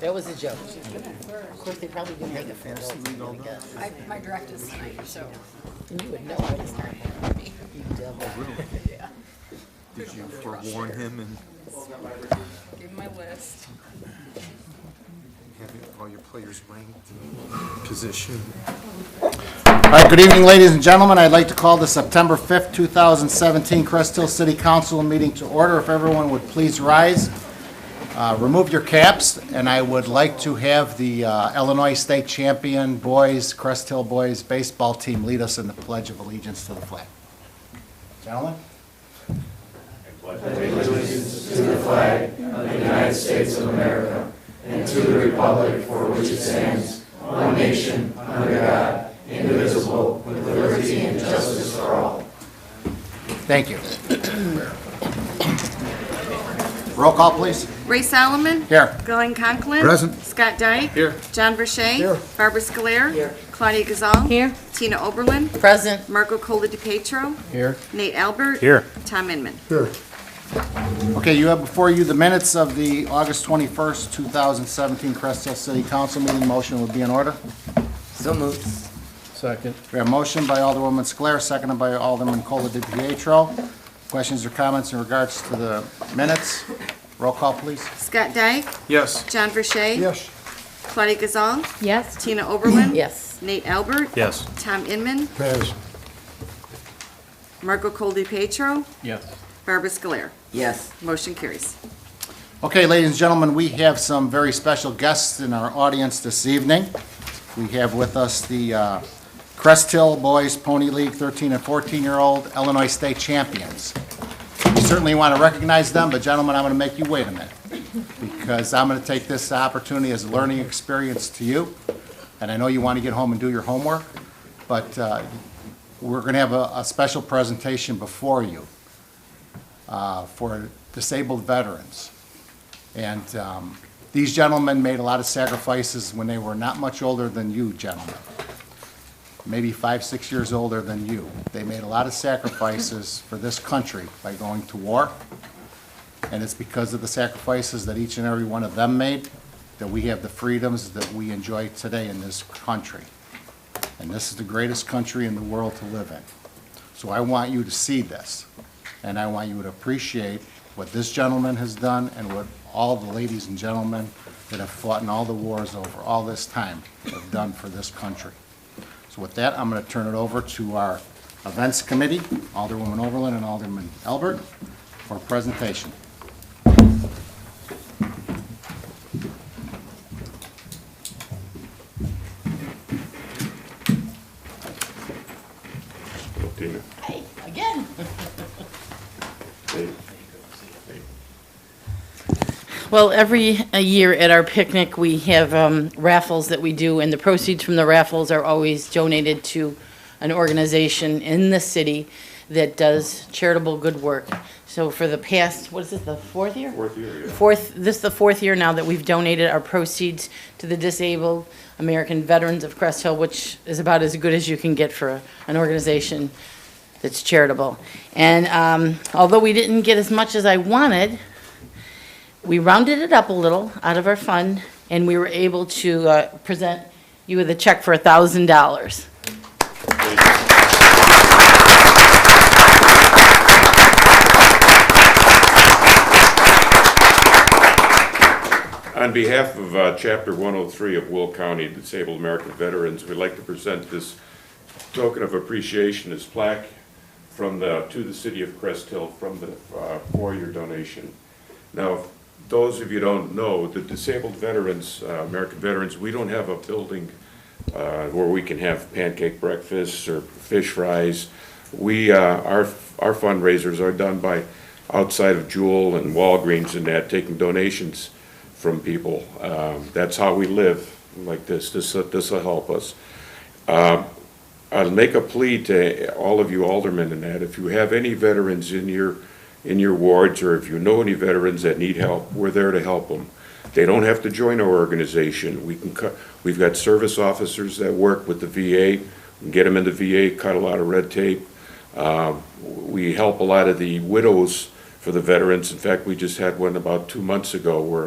That was a joke. Of course, they probably didn't make a fair vote. My direct is tonight, so. And you would know I was not happy. You devil. Yeah. Did you forewarn him and Give him my list. have all your players ranked in position? All right, good evening, ladies and gentlemen. I'd like to call the September 5th, 2017 Crest Hill City Council meeting to order. If everyone would please rise, remove your caps, and I would like to have the Illinois State Champion boys, Crest Hill boys baseball team lead us in the Pledge of Allegiance to the flag. Gentlemen? Thank you. Roll call, please. Ray Solomon. Here. Glenn Conklin. Present. Scott Dyke. Here. John Verche. Here. Barbara Scolaire. Here. Claudia Gazal. Here. Tina Oberlin. Present. Marco Cola DePietro. Here. Nate Albert. Here. Tom Inman. Okay, you have before you the minutes of the August 21st, 2017 Crest Hill City Council meeting. Motion would be in order. So moved. Second. We have a motion by Alderwoman Scolaire, seconded by Alderman Cola DiPietro. Questions or comments in regards to the minutes? Roll call, please. Scott Dyke. Yes. John Verche. Yes. Claudia Gazal. Yes. Tina Oberlin. Yes. Nate Albert. Yes. Tom Inman. Yes. Marco Cola DePietro. Yes. Barbara Scolaire. Yes. Motion carries. Okay, ladies and gentlemen, we have some very special guests in our audience this evening. We have with us the Crest Hill Boys Pony League 13 and 14-year-old Illinois State champions. We certainly want to recognize them, but gentlemen, I'm going to make you wait a minute, because I'm going to take this opportunity as a learning experience to you, and I know you want to get home and do your homework, but we're going to have a special presentation before you for disabled veterans. And these gentlemen made a lot of sacrifices when they were not much older than you, gentlemen. Maybe 5, 6 years older than you. They made a lot of sacrifices for this country by going to war. And it's because of the sacrifices that each and every one of them made that we have the freedoms that we enjoy today in this country. And this is the greatest country in the world to live in. So I want you to see this. And I want you to appreciate what this gentleman has done and what all the ladies and gentlemen that have fought in all the wars over all this time have done for this country. So with that, I'm going to turn it over to our events committee, Alderwoman Oberlin and Alderman Albert, for a presentation. Hey, again. Well, every year at our picnic, we have raffles that we do, and the proceeds from the raffles are always donated to an organization in the city that does charitable good work. So for the past, what is this, the fourth year? Fourth year, yeah. This is the fourth year now that we've donated our proceeds to the Disabled American Veterans of Crest Hill, which is about as good as you can get for an organization that's charitable. And although we didn't get as much as I wanted, we rounded it up a little out of our fund, and we were able to present you with a check for $1,000. On behalf of Chapter 103 of Will County Disabled American Veterans, we'd like to present this token of appreciation, this plaque from to the city of Crest Hill from the for your donation. Now, those of you who don't know, the disabled veterans, American veterans, we don't have a building where we can have pancake breakfasts or fish fries. Our fundraisers are done by outside of Jewel and Walgreens and that, taking donations from people. That's how we live like this. This will help us. I'll make a plea to all of you aldermen in that, if you have any veterans in your wards, or if you know any veterans that need help, we're there to help them. They don't have to join our organization. We've got service officers that work with the VA, we can get them in the VA, cut a lot of red tape. We help a lot of the widows for the veterans. In fact, we just had one about 2 months ago where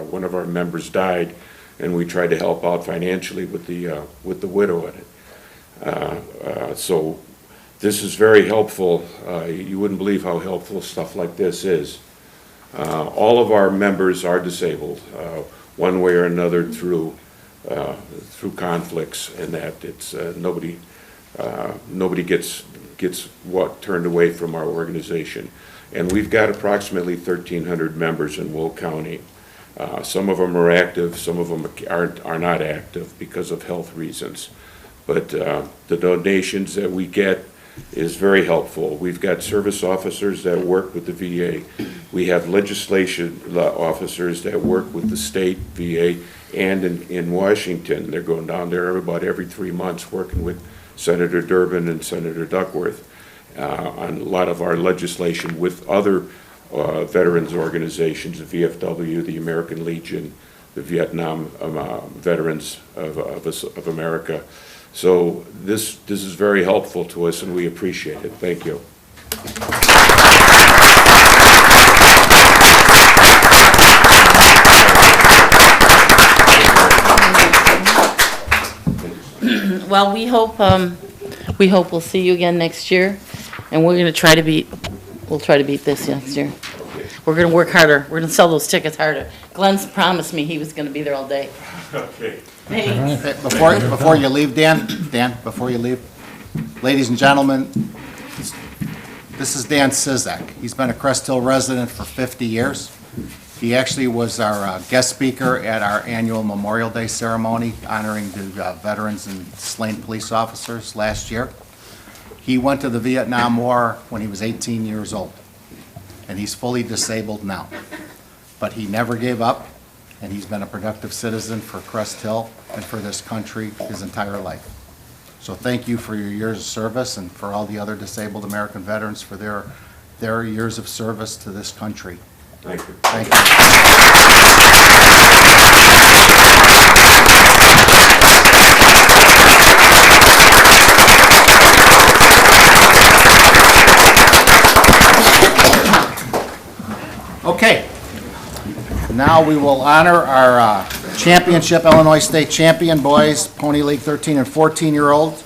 one of our members died, and we tried to help out financially with the widow in it. So this is very helpful. You wouldn't believe how helpful stuff like this is. All of our members are disabled, one way or another through conflicts, and that it's nobody gets turned away from our organization. And we've got approximately 1,300 members in Will County. Some of them are active, some of them are not active because of health reasons. But the donations that we get is very helpful. We've got service officers that work with the VA. We have legislation officers that work with the state VA, and in Washington, they're going down there about every 3 months working with Senator Durbin and Senator Duckworth on a lot of our legislation with other veterans organizations, the VFW, the American Legion, the Vietnam Veterans of America. So this is very helpful to us, and we appreciate it. Thank you. Well, we hope we'll see you again next year, and we're gonna try to beat this next year. We're gonna work harder. We're gonna sell those tickets harder. Glenn's promised me he was gonna be there all day. Okay. Thanks. Hey, before you leave, Dan, before you leave, ladies and gentlemen, this is Dan Sizek. He's been a Crest Hill resident for 50 years. He actually was our guest speaker at our annual Memorial Day ceremony honoring the veterans and slain police officers last year. He went to the Vietnam War when he was 18 years old, and he's fully disabled now. But he never gave up, and he's been a productive citizen for Crest Hill and for this country his entire life. So thank you for your years of service, and for all the other disabled American veterans for their years of service to this country. Thank you. Thank you. Okay. Now we will honor our championship Illinois State champion boys Pony League 13 and 14-year-old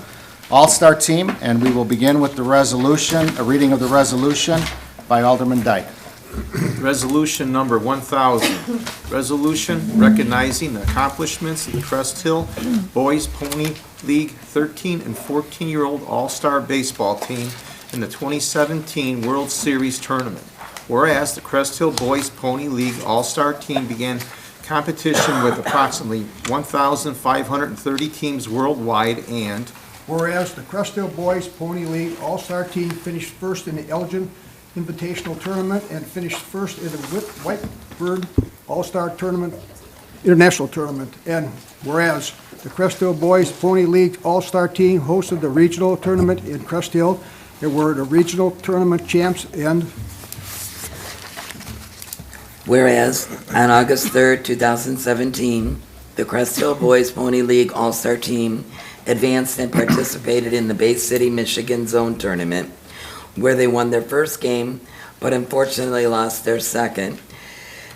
all-star team, and we will begin with the resolution, a reading of the resolution by Alderman Dyke. Resolution number 1000, resolution recognizing the accomplishments of the Crest Hill Boys Pony League 13 and 14-year-old all-star baseball team in the 2017 World Series tournament. Whereas the Crest Hill Boys Pony League all-star team began competition with approximately 1,530 teams worldwide, and whereas the Crest Hill Boys Pony League All-Star Team finished first in the Elgin Invitational Tournament and finished first in the Whitebird All-Star Tournament, International Tournament. And whereas the Crest Hill Boys Pony League All-Star Team hosted the regional tournament in Crest Hill and were the regional tournament champs. And whereas on August 3rd, 2017, the Crest Hill Boys Pony League All-Star Team advanced and participated in the Bay City, Michigan Zone Tournament, where they won their first game, but unfortunately lost their second,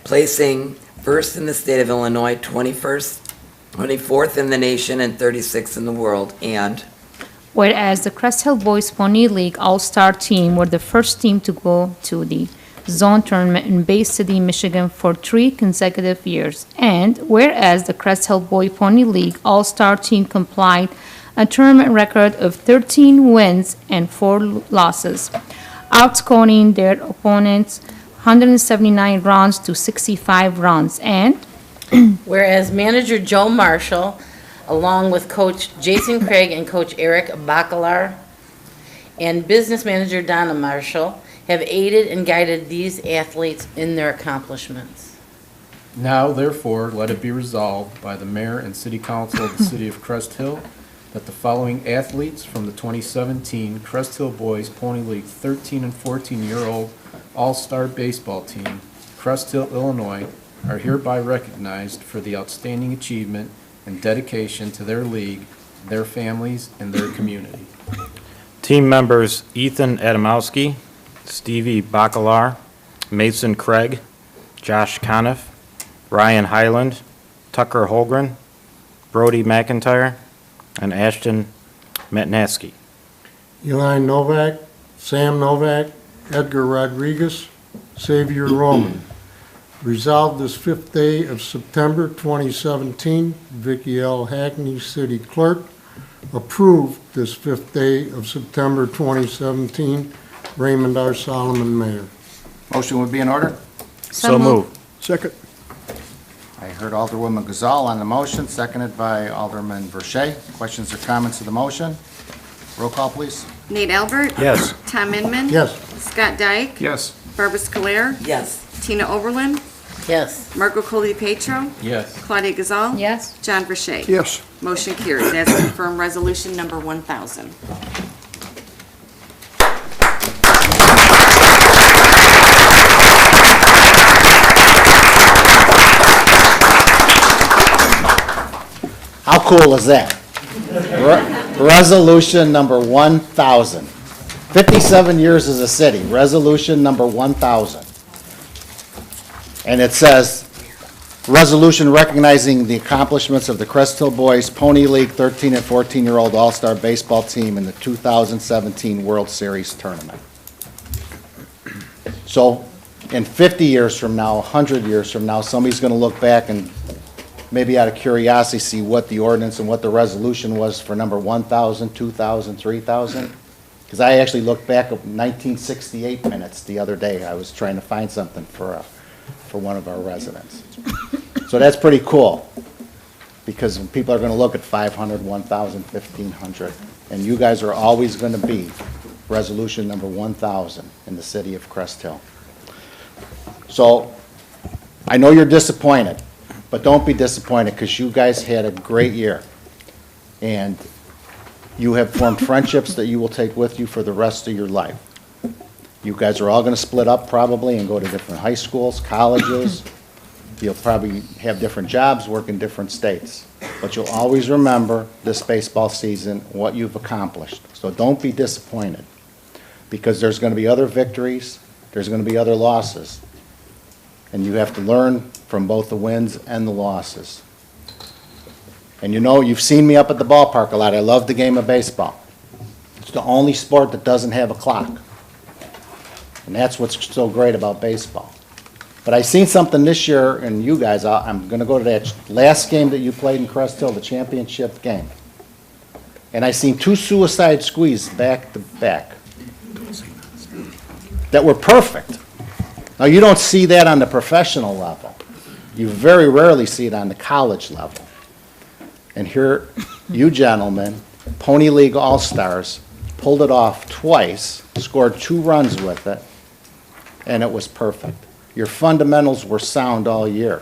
placing first in the state of Illinois, 24th in the nation, and 36th in the world. And whereas the Crest Hill Boys Pony League All-Star Team were the first team to go to the zone tournament in Bay City, Michigan for 3 consecutive years. And whereas the Crest Hill Boy Pony League All-Star Team complied a tournament record of 13 wins and 4 losses, outscoring their opponents 179 runs to 65 runs. And Whereas manager Joe Marshall, along with Coach Jason Craig and Coach Eric Bacalar, and business manager Donna Marshall, have aided and guided these athletes in their accomplishments. Now, therefore, let it be resolved by the mayor and city council of the city of Crest Hill that the following athletes from the 2017 Crest Hill Boys Pony League 13 and 14-year-old all-star baseball team, Crest Hill, Illinois, are hereby recognized for the outstanding achievement and dedication to their league, their families, and their community. Team members Ethan Adamowski, Stevie Bacalar, Mason Craig, Josh Coniff, Ryan Highland, Tucker Holgren, Brody McIntyre, and Ashton Metnaski. Eli Novak, Sam Novak, Edgar Rodriguez, Xavier Roman. Resolved this 5th day of September 2017, Vicki L. Hackney, City Clerk. Approved this 5th day of September 2017, Raymond R. Solomon, Mayor. Motion would be in order. So moved. Second. I heard Alderwoman Gazal on the motion, seconded by Alderman Verche. Questions or comments to the motion? Roll call, please. Nate Albert. Yes. Tom Inman. Yes. Scott Dyke. Yes. Barbara Scoler. Yes. Tina Oberlin. Yes. Marco Coli Petro. Yes. Claudia Gazal. Yes. John Verche. Yes. Motion carries as confirmed resolution number 1000. How cool is that? Resolution number 1,000. 57 years as a city, resolution number 1,000. And it says, resolution recognizing the accomplishments of the Crest Hill Boys Pony League 13 and 14-year-old All-Star Baseball Team in the 2017 World Series Tournament. So, in 50 years from now, 100 years from now, somebody's going to look back and maybe out of curiosity see what the ordinance and what the resolution was for number 1,000, 2,000, 3,000. Because I actually looked back at 1968 minutes the other day. I was trying to find something for one of our residents. So that's pretty cool, because people are going to look at 500, 1,000, 1,500, and you guys are always going to be resolution number 1,000 in the city of Crest Hill. So I know you're disappointed, but don't be disappointed, because you guys had a great year. And you have formed friendships that you will take with you for the rest of your life. You guys are all going to split up probably and go to different high schools, colleges. You'll probably have different jobs, work in different states. But you'll always remember this baseball season, what you've accomplished. So don't be disappointed, because there's going to be other victories, there's going to be other losses. And you have to learn from both the wins and the losses. And you know, you've seen me up at the ballpark a lot. I love the game of baseball. It's the only sport that doesn't have a clock. And that's what's so great about baseball. But I seen something this year, and you guys, I'm going to go to that last game that you played in Crest Hill, the championship game. And I seen 2 suicide squeezes back to back that were perfect. Now, you don't see that on the professional level. You very rarely see it on the college level. And here, you gentlemen, Pony League All-Stars, pulled it off twice, scored 2 runs with it, and it was perfect. Your fundamentals were sound all year.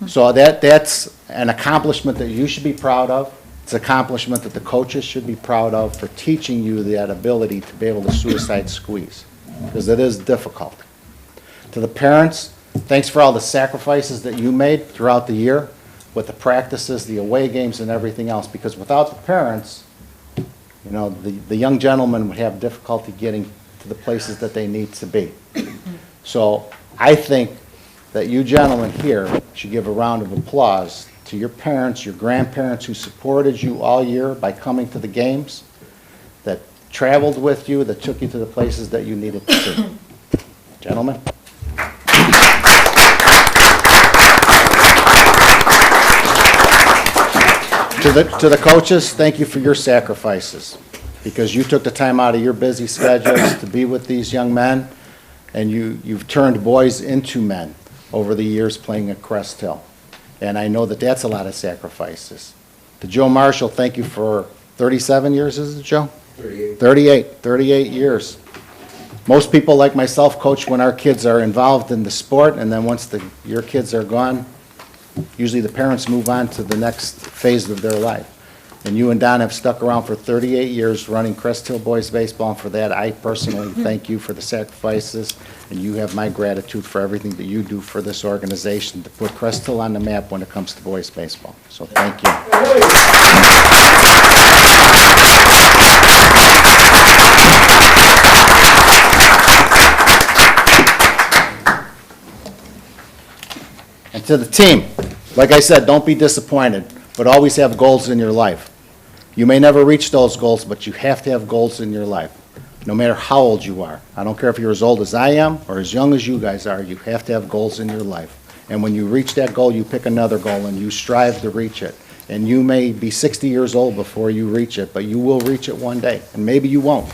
So that's an accomplishment that you should be proud of. It's an accomplishment that the coaches should be proud of for teaching you that ability to be able to suicide squeeze, because it is difficult. To the parents, thanks for all the sacrifices that you made throughout the year with the practices, the away games, and everything else, because without the parents, you know, the young gentlemen would have difficulty getting to the places that they need to be. So I think that you gentlemen here should give a round of applause to your parents, your grandparents who supported you all year by coming to the games, that traveled with you, that took you to the places that you needed to be. Gentlemen. To the coaches, thank you for your sacrifices, because you took the time out of your busy schedules to be with these young men, and you've turned boys into men over the years playing at Crest Hill. And I know that that's a lot of sacrifices. To Joe Marshall, thank you for 37 years, is it, Joe? 38 years. Most people like myself coach when our kids are involved in the sport, and then once your kids are gone, usually the parents move on to the next phase of their life. And you and Don have stuck around for 38 years running Crest Hill Boys Baseball, and for that, I personally thank you for the sacrifices, and you have my gratitude for everything that you do for this organization to put Crest Hill on the map when it comes to boys baseball. So thank you. to the team, like I said, don't be disappointed, but always have goals in your life. You may never reach those goals, but you have to have goals in your life, no matter how old you are. I don't care if you're as old as I am or as young as you guys are, you have to have goals in your life. And when you reach that goal, you pick another goal and you strive to reach it. And you may be 60 years old before you reach it, but you will reach it one day, and maybe you won't.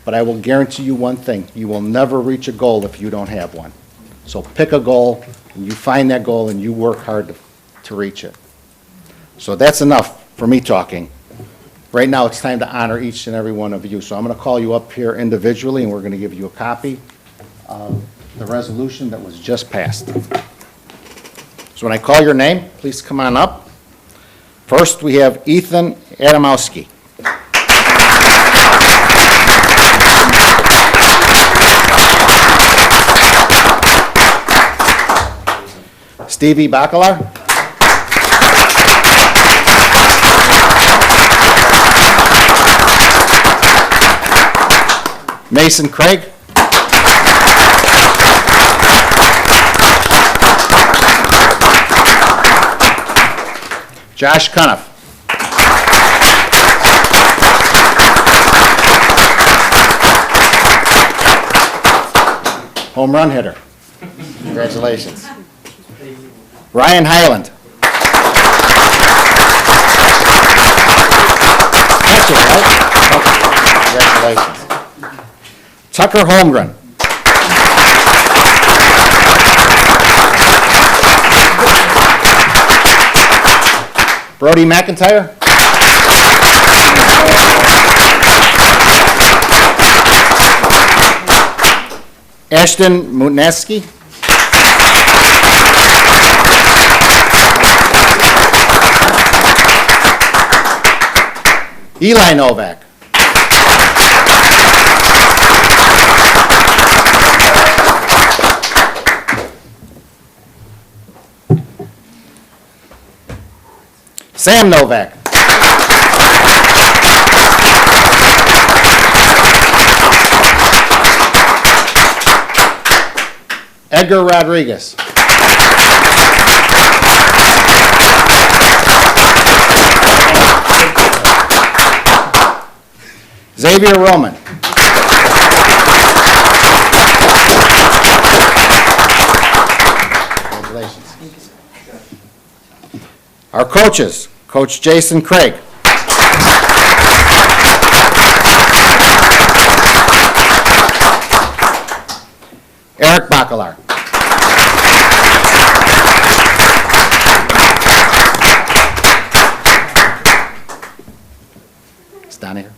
But I will guarantee you one thing, you will never reach a goal if you don't have one. So pick a goal, and you find that goal, and you work hard to reach it. So that's enough for me talking. Right now, it's time to honor each and every one of you. So I'm going to call you up here individually, and we're going to give you a copy of the resolution that was just passed. So when I call your name, please come on up. First, we have Ethan Adamowski. Stevie Bacalar. Mason Craig. Josh Cuniff. Home run hitter. Congratulations. Ryan Highland. Catcher, right? Okay. Congratulations. Tucker Holmgren. Brody McIntyre. Ashton Mutnaski. Eli Novak. Sam Novak. Edgar Rodriguez. Xavier Roman. Congratulations. Our coaches, Coach Jason Craig. Eric Bacalar. Is Donna here?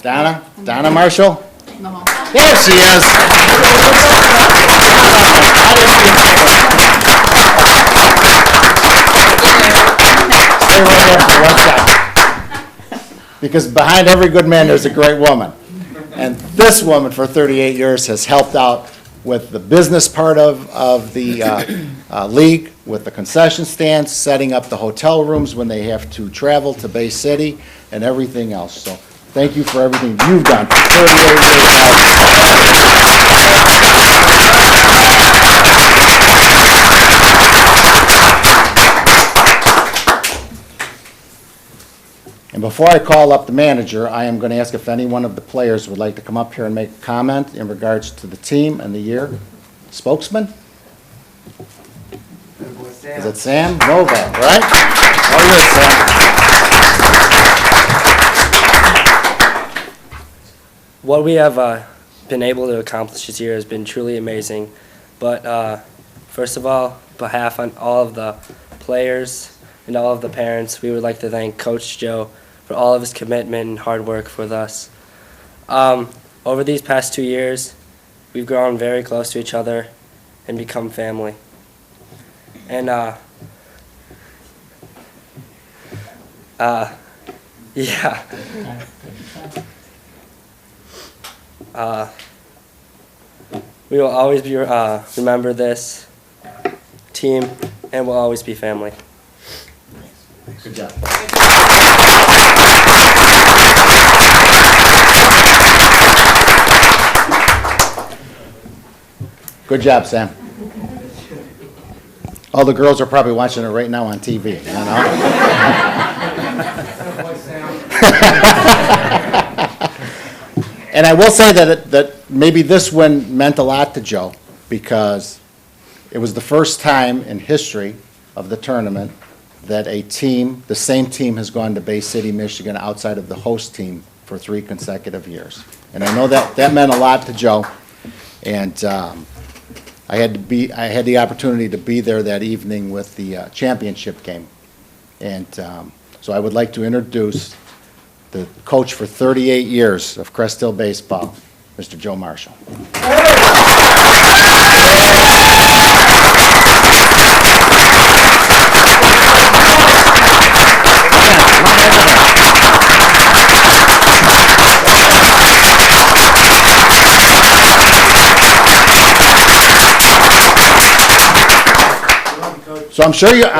Donna? Donna Marshall? No. There she is. Stay right there for 1 second. Because behind every good man, there's a great woman. And this woman, for 38 years, has helped out with the business part of the league, with the concession stands, setting up the hotel rooms when they have to travel to Bay City, and everything else. So thank you for everything you've done for 38 years. And before I call up the manager, I am going to ask if any one of the players would like to come up here and make a comment in regards to the team and the year. Spokesman? Is it Sam Novak, right? Oh, yes, Sam. What we have been able to accomplish this year has been truly amazing. But first of all, behalf on all of the players and all of the parents, we would like to thank Coach Joe for all of his commitment and hard work with us. Over these past 2 years, we've grown very close to each other and become family. And yeah. We will always be remember this team, and we'll always be family. Good job. Good job, Sam. All the girls are probably watching it right now on TV, you know? And I will say that maybe this win meant a lot to Joe, because it was the first time in history of the tournament that a team, the same team, has gone to Bay City, Michigan, outside of the host team for 3 consecutive years. And I know that meant a lot to Joe, and I had the opportunity to be there that evening with the championship game. And so I would like to introduce the coach for 38 years of Crest Hill baseball, Mr. Joe Marshall. So I'm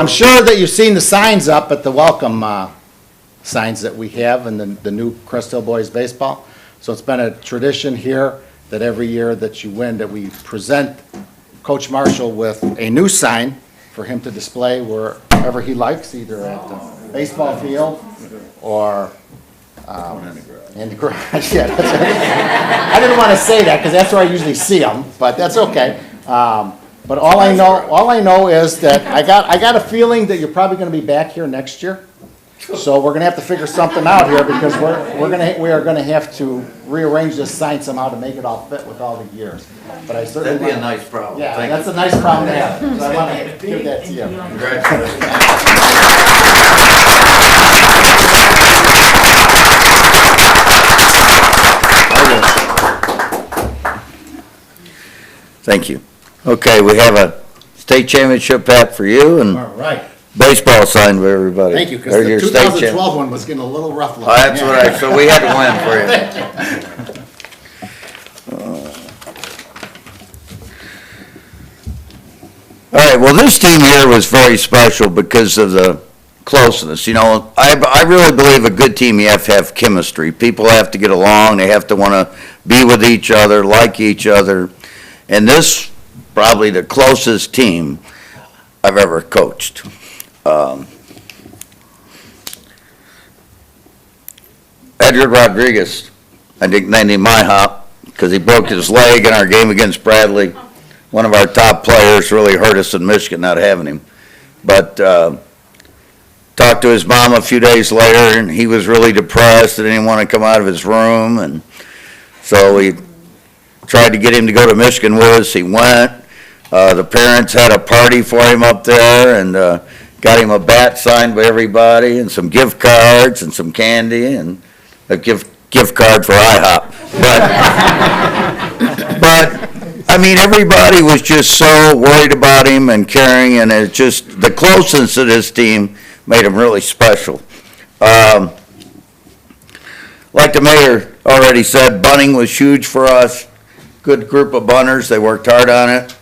sure that you've seen the signs up at the welcome signs that we have in the new Crest Hill Boys baseball. So it's been a tradition here that every year that you win, that we present Coach Marshall with a new sign for him to display wherever he likes, either at the baseball field or in the garage. Yeah, I didn't want to say that because that's where I usually see them, but that's okay. But all I know is that I got a feeling that you're probably going to be back here next year. So we're going to have to figure something out here, because we are going to have to rearrange this sign somehow to make it all fit with all the years. But I certainly That'd be a nice problem. Yeah, Thank that's you. a nice problem to have. So I want to give that to you. Thank you. Okay, we have a state championship hat for you and All right. baseball sign for everybody. Thank you, because There's the your state 2012 one was getting a little rough looking. That's Yeah. what so we had to win for you. All right, well, this team here was very special because of the closeness. You know, I really believe a good team, you have to have chemistry. People have to get along, they have to want to be with each other, like each other. And this, probably the closest team I've ever coached. Edgar Rodriguez, I nicknamed him My Hop because he broke his leg in our game against Bradley. One of our top players, really hurt us in Michigan not having him. But talked to his mom a few days later, and he was really depressed and didn't want to come out of his room. And so we tried to get him to go to Michigan with us. He went. The parents had a party for him up there and got him a bat signed by everybody and some gift cards and some candy and a gift card for IHOP. But I mean, everybody was just so worried about him and caring, and it just, the closeness of this team made him really special. Like the mayor already said, bunting was huge for us. Good group of bunters, they worked hard on it.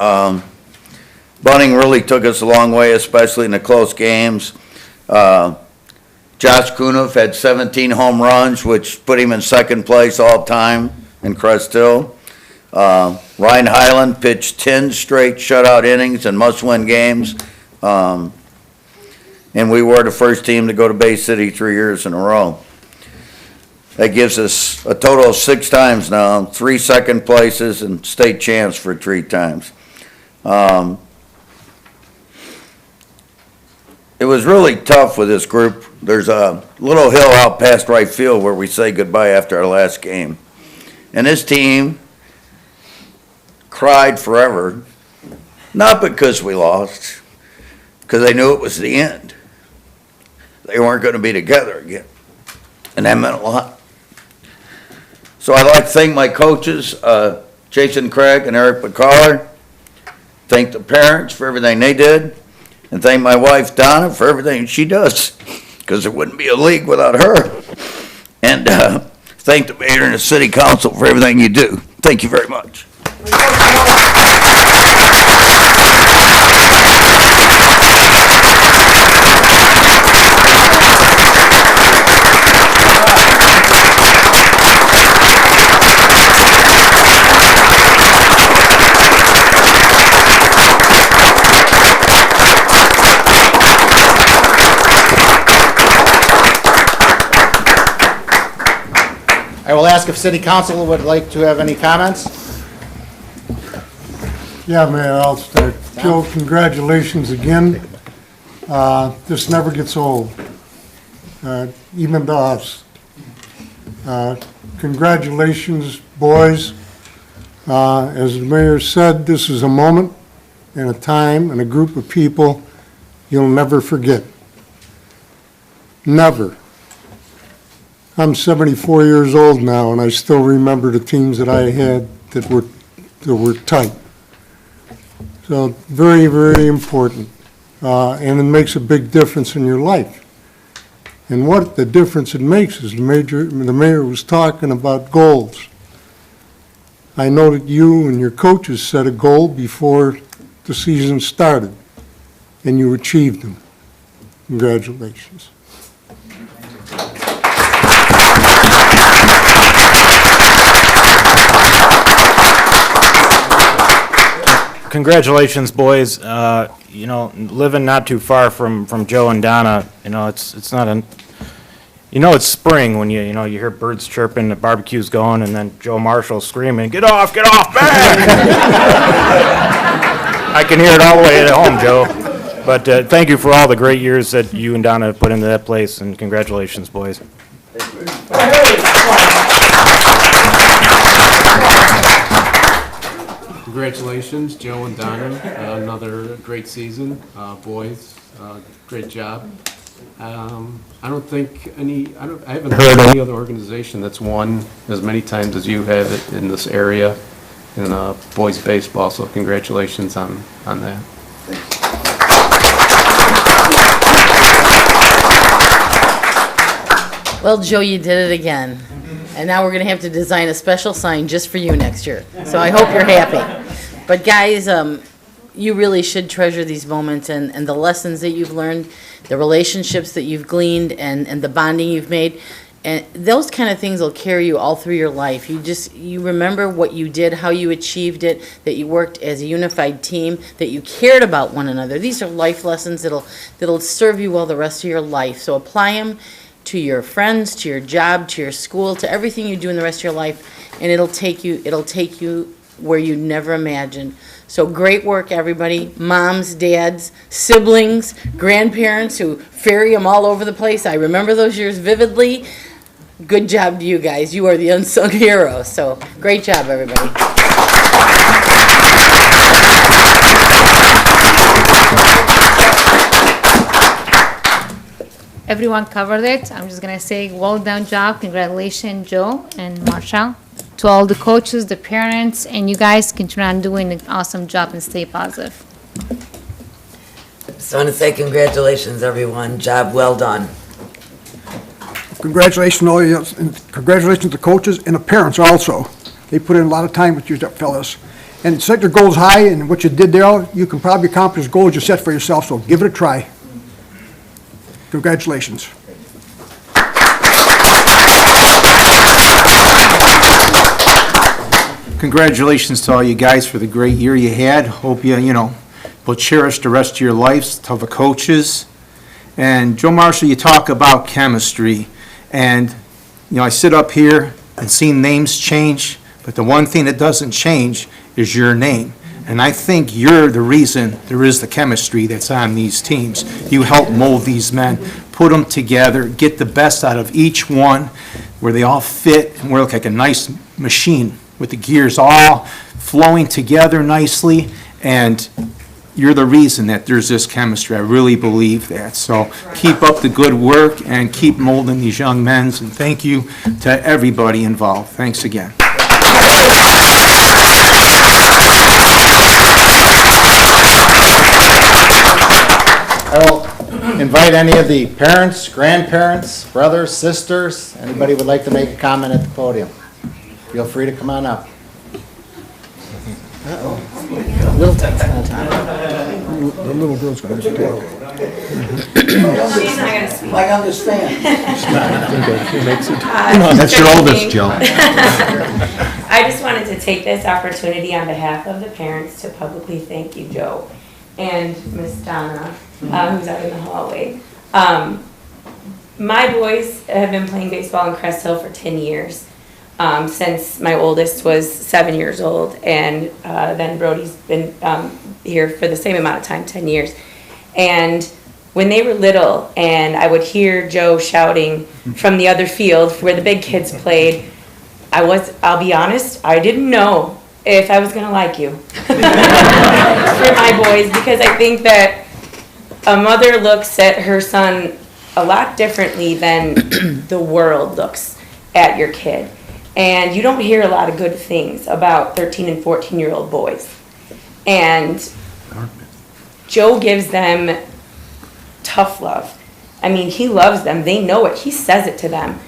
Bunting really took us a long way, especially in the close games. Josh Kunov had 17 home runs, which put him in second place all time in Crest Hill. Ryan Highland pitched 10 straight shutout innings and must-win games. And we were the first team to go to Bay City 3 years in a row. That gives us a total of 6 times now, 3 second places and state champs for 3 times. It was really tough with this group. There's a little hill out past right field where we say goodbye after our last game. And this team cried forever, not because we lost, because they knew it was the end. They weren't going to be together again. And that meant a lot. So I'd like to thank my coaches, Jason Craig and Eric McCollar. Thank the parents for everything they did. And thank my wife, Donna, for everything she does, because there wouldn't be a league without her. And thank the mayor and the city council for everything you do. Thank you very much. I will ask if city council would like to have any comments. Yeah, Mayor, I'll start. Joe, congratulations again. This never gets old, even to us. Congratulations, boys. As the mayor said, this is a moment and a time and a group of people you'll never forget. Never. I'm 74 years old now, and I still remember the teams that I had that were tight. So very, very important, and it makes a big difference in your life. And what the difference it makes is the mayor was talking about goals. I know that you and your coaches set a goal before the season started, and you achieved them. Congratulations. Congratulations, boys. You know, living not too far from Joe and Donna, you know, it's not a, you know, it's spring when you hear birds chirping, the barbecue's going, and then Joe Marshall screaming, get off, bang! I can hear it all the way at home, Joe. But thank you for all the great years that you and Donna have put into that place, and congratulations, boys. Congratulations, Joe and Donna. Another great season. Boys, great job. I haven't heard any other organization that's won as many times as you have it in this area in boys baseball, so congratulations on that. Well, Joe, you did it again. And now we're going to have to design a special sign just for you next year. So I hope you're happy. But guys, you really should treasure these moments and the lessons that you've learned, the relationships that you've gleaned, and the bonding you've made. And those kind of things will carry you all through your life. You remember what you did, how you achieved it, that you worked as a unified team, that you cared about one another. These are life lessons that'll serve you well the rest of your life. So apply them to your friends, to your job, to your school, to everything you do in the rest of your life, and it'll take you where you never imagined. So great work, everybody. Moms, dads, siblings, grandparents who ferry them all over the place. I remember those years vividly. Good job to you guys. You are the unsung heroes. So great job, everybody. Everyone covered it. I'm just gonna say, well done job. Congratulations, Joe and Marshall. To all the coaches, the parents, and you guys continue on doing an awesome job and stay positive. Just want to say congratulations, everyone. Job well done. Congratulations, all you, and congratulations to the coaches and the parents also. They put in a lot of time with you fellas. And set your goals high, and what you did there, you can probably accomplish goals you set for yourself, so give it a try. Congratulations. Congratulations to all you guys for the great year you had. Hope you will cherish the rest of your lives, to the coaches. And Joe Marshall, you talk about chemistry. And, I sit up here and see names change, but the one thing that doesn't change is your name. And I think you're the reason there is the chemistry that's on these teams. You help mold these men, put them together, get the best out of each one, where they all fit and work like a nice machine with the gears all flowing together nicely. And you're the reason that there's this chemistry. I really believe that. So keep up the good work and keep molding these young men. And thank you to everybody involved. Thanks again. I will invite any of the parents, grandparents, brothers, sisters, anybody would like to make a comment at the podium. Feel free to come on up. Little takes no time. The little girl's gonna stay. She's not gonna speak. I understand. That's your oldest, Joe. I just wanted to take this opportunity on behalf of the parents to publicly thank you, Joe, and Miss Donna, who's out in the hallway. My boys have been playing baseball in Crest Hill for 10 years. since my oldest was 7 years old, and then Brody's been here for the same amount of time, 10 years. And when they were little, and I would hear Joe shouting from the other field where the big kids played, I'll be honest, I didn't know if I was gonna like you for my boys, because I think that a mother looks at her son a lot differently than the world looks at your kid. And you don't hear a lot of good things about 13 and 14-year-old boys. And Joe gives them tough love. I mean, he loves them. They know it. He says it to them.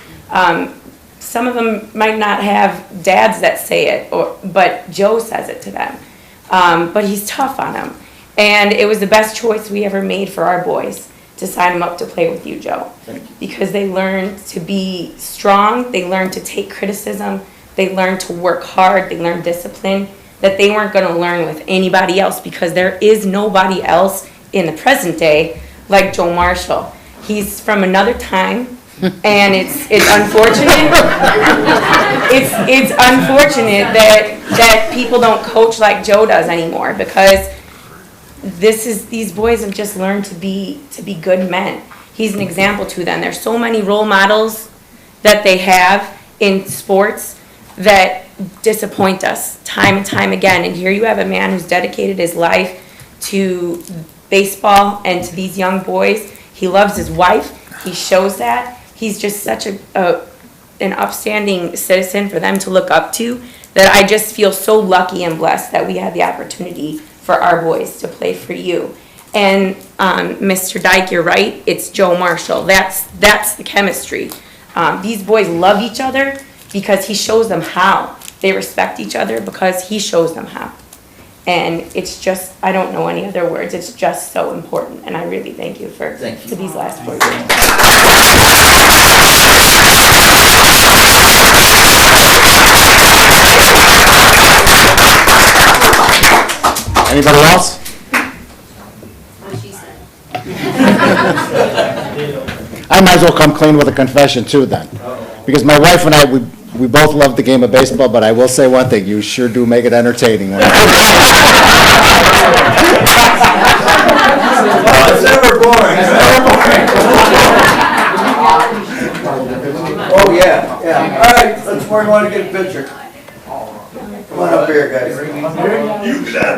Some of them might not have dads that say it, but Joe says it to them. But he's tough on them. And it was the best choice we ever made for our boys to sign them up to play with you, Joe. Because they learn to be strong, they learn to take criticism, they learn to work hard, they learn discipline that they weren't going to learn with anybody else, because there is nobody else in the present day like Joe Marshall. He's from another time, and it's unfortunate. It's unfortunate that people don't coach like Joe does anymore, because these boys have just learned to be good men. He's an example to them. There's so many role models that they have in sports that disappoint us time and time again. And here you have a man who's dedicated his life to baseball and to these young boys. He loves his wife. He shows that. He's just such an upstanding citizen for them to look up to, that I just feel so lucky and blessed that we had the opportunity for our boys to play for you. And Mr. Dyke, you're right, it's Joe Marshall. That's the chemistry. These boys love each other because he shows them how. They respect each other because he shows them how. And it's just, I don't know any other words, it's just so important. And I really thank you for these last 4 years. Anybody else? I might as well come clean with a confession too then. Because my wife and I, we both love the game of baseball, but I will say one thing, you sure do make it entertaining. It's never boring. It's never boring. Oh, yeah. All right, let's where you want to get a picture. Come on up here, guys. You cannot do that.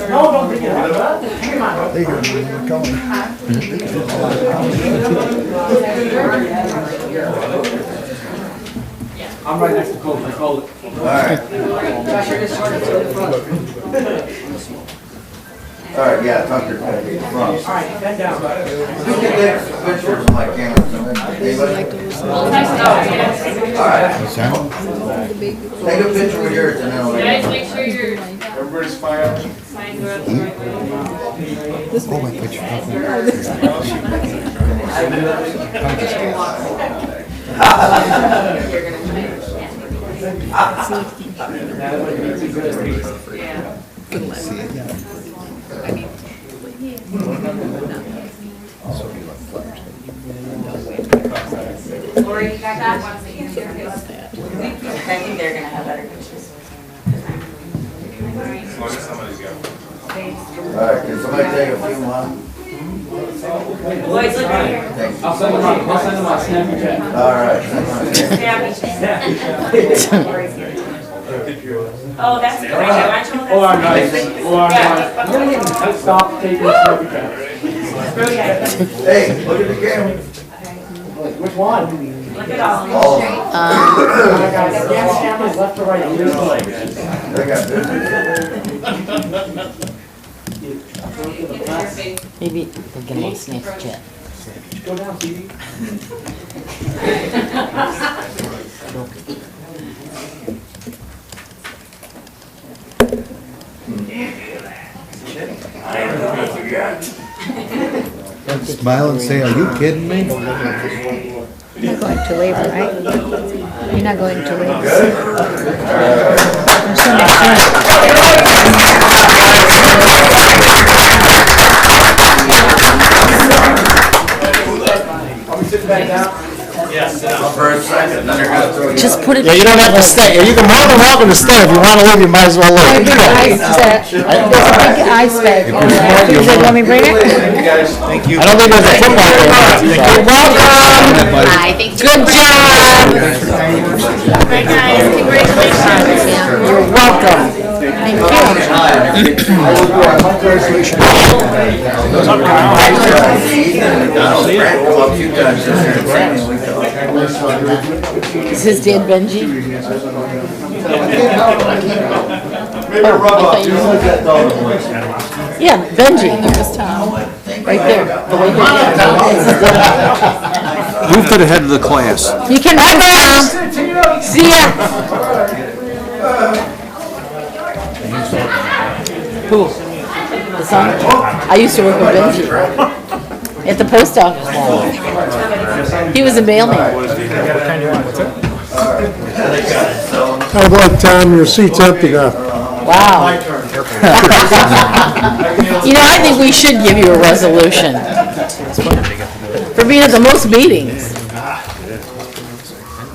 No, don't bring it up. Come on. They hear me. They're coming. I'm right next to Coach. I called it. All right. All right, yeah, Tucker. All right, bend down. You can take pictures of my camera. All right. Take a picture with yours and then I'll... Guys, make sure you're... Everybody's fine. Signs are up. Oh, my picture. Lori, you got that? I think they're gonna have better pictures. All right, can somebody take a few more? Boys, look right here. I'll send them on Snapchat. All right. Oh, that's great. Why don't you Oh, I'm nice. Oh, I'm nice. Yeah. Stop taking Snapchat. Hey, look at the camera. Which one? Look at all of them. Oh, I got scan cameras left to right. they got Maybe we'll get them on Snapchat. Go down, TV. Smile and say, are you kidding me? You're not going to labor, right? You're not going to labor. I'm so much fun. just put it. Yeah, you don't have to stay. You can more than welcome to stay. If you want to leave, you might as well leave. There's a big ice bag. Let me bring it? Thank you. I don't think there's a football game. You're welcome. Hi, thank you. Good job. You're welcome. Thank you. Is his dad Benji? Yeah, Benji. Right there. The way Move to the head of the class. you can run down. See ya. Who? The son? I used to work with Benji at the post office. He was a mailman. How about, Tom, your seat's empty now? Wow. You know, I think we should give you a resolution for being at the most meetings.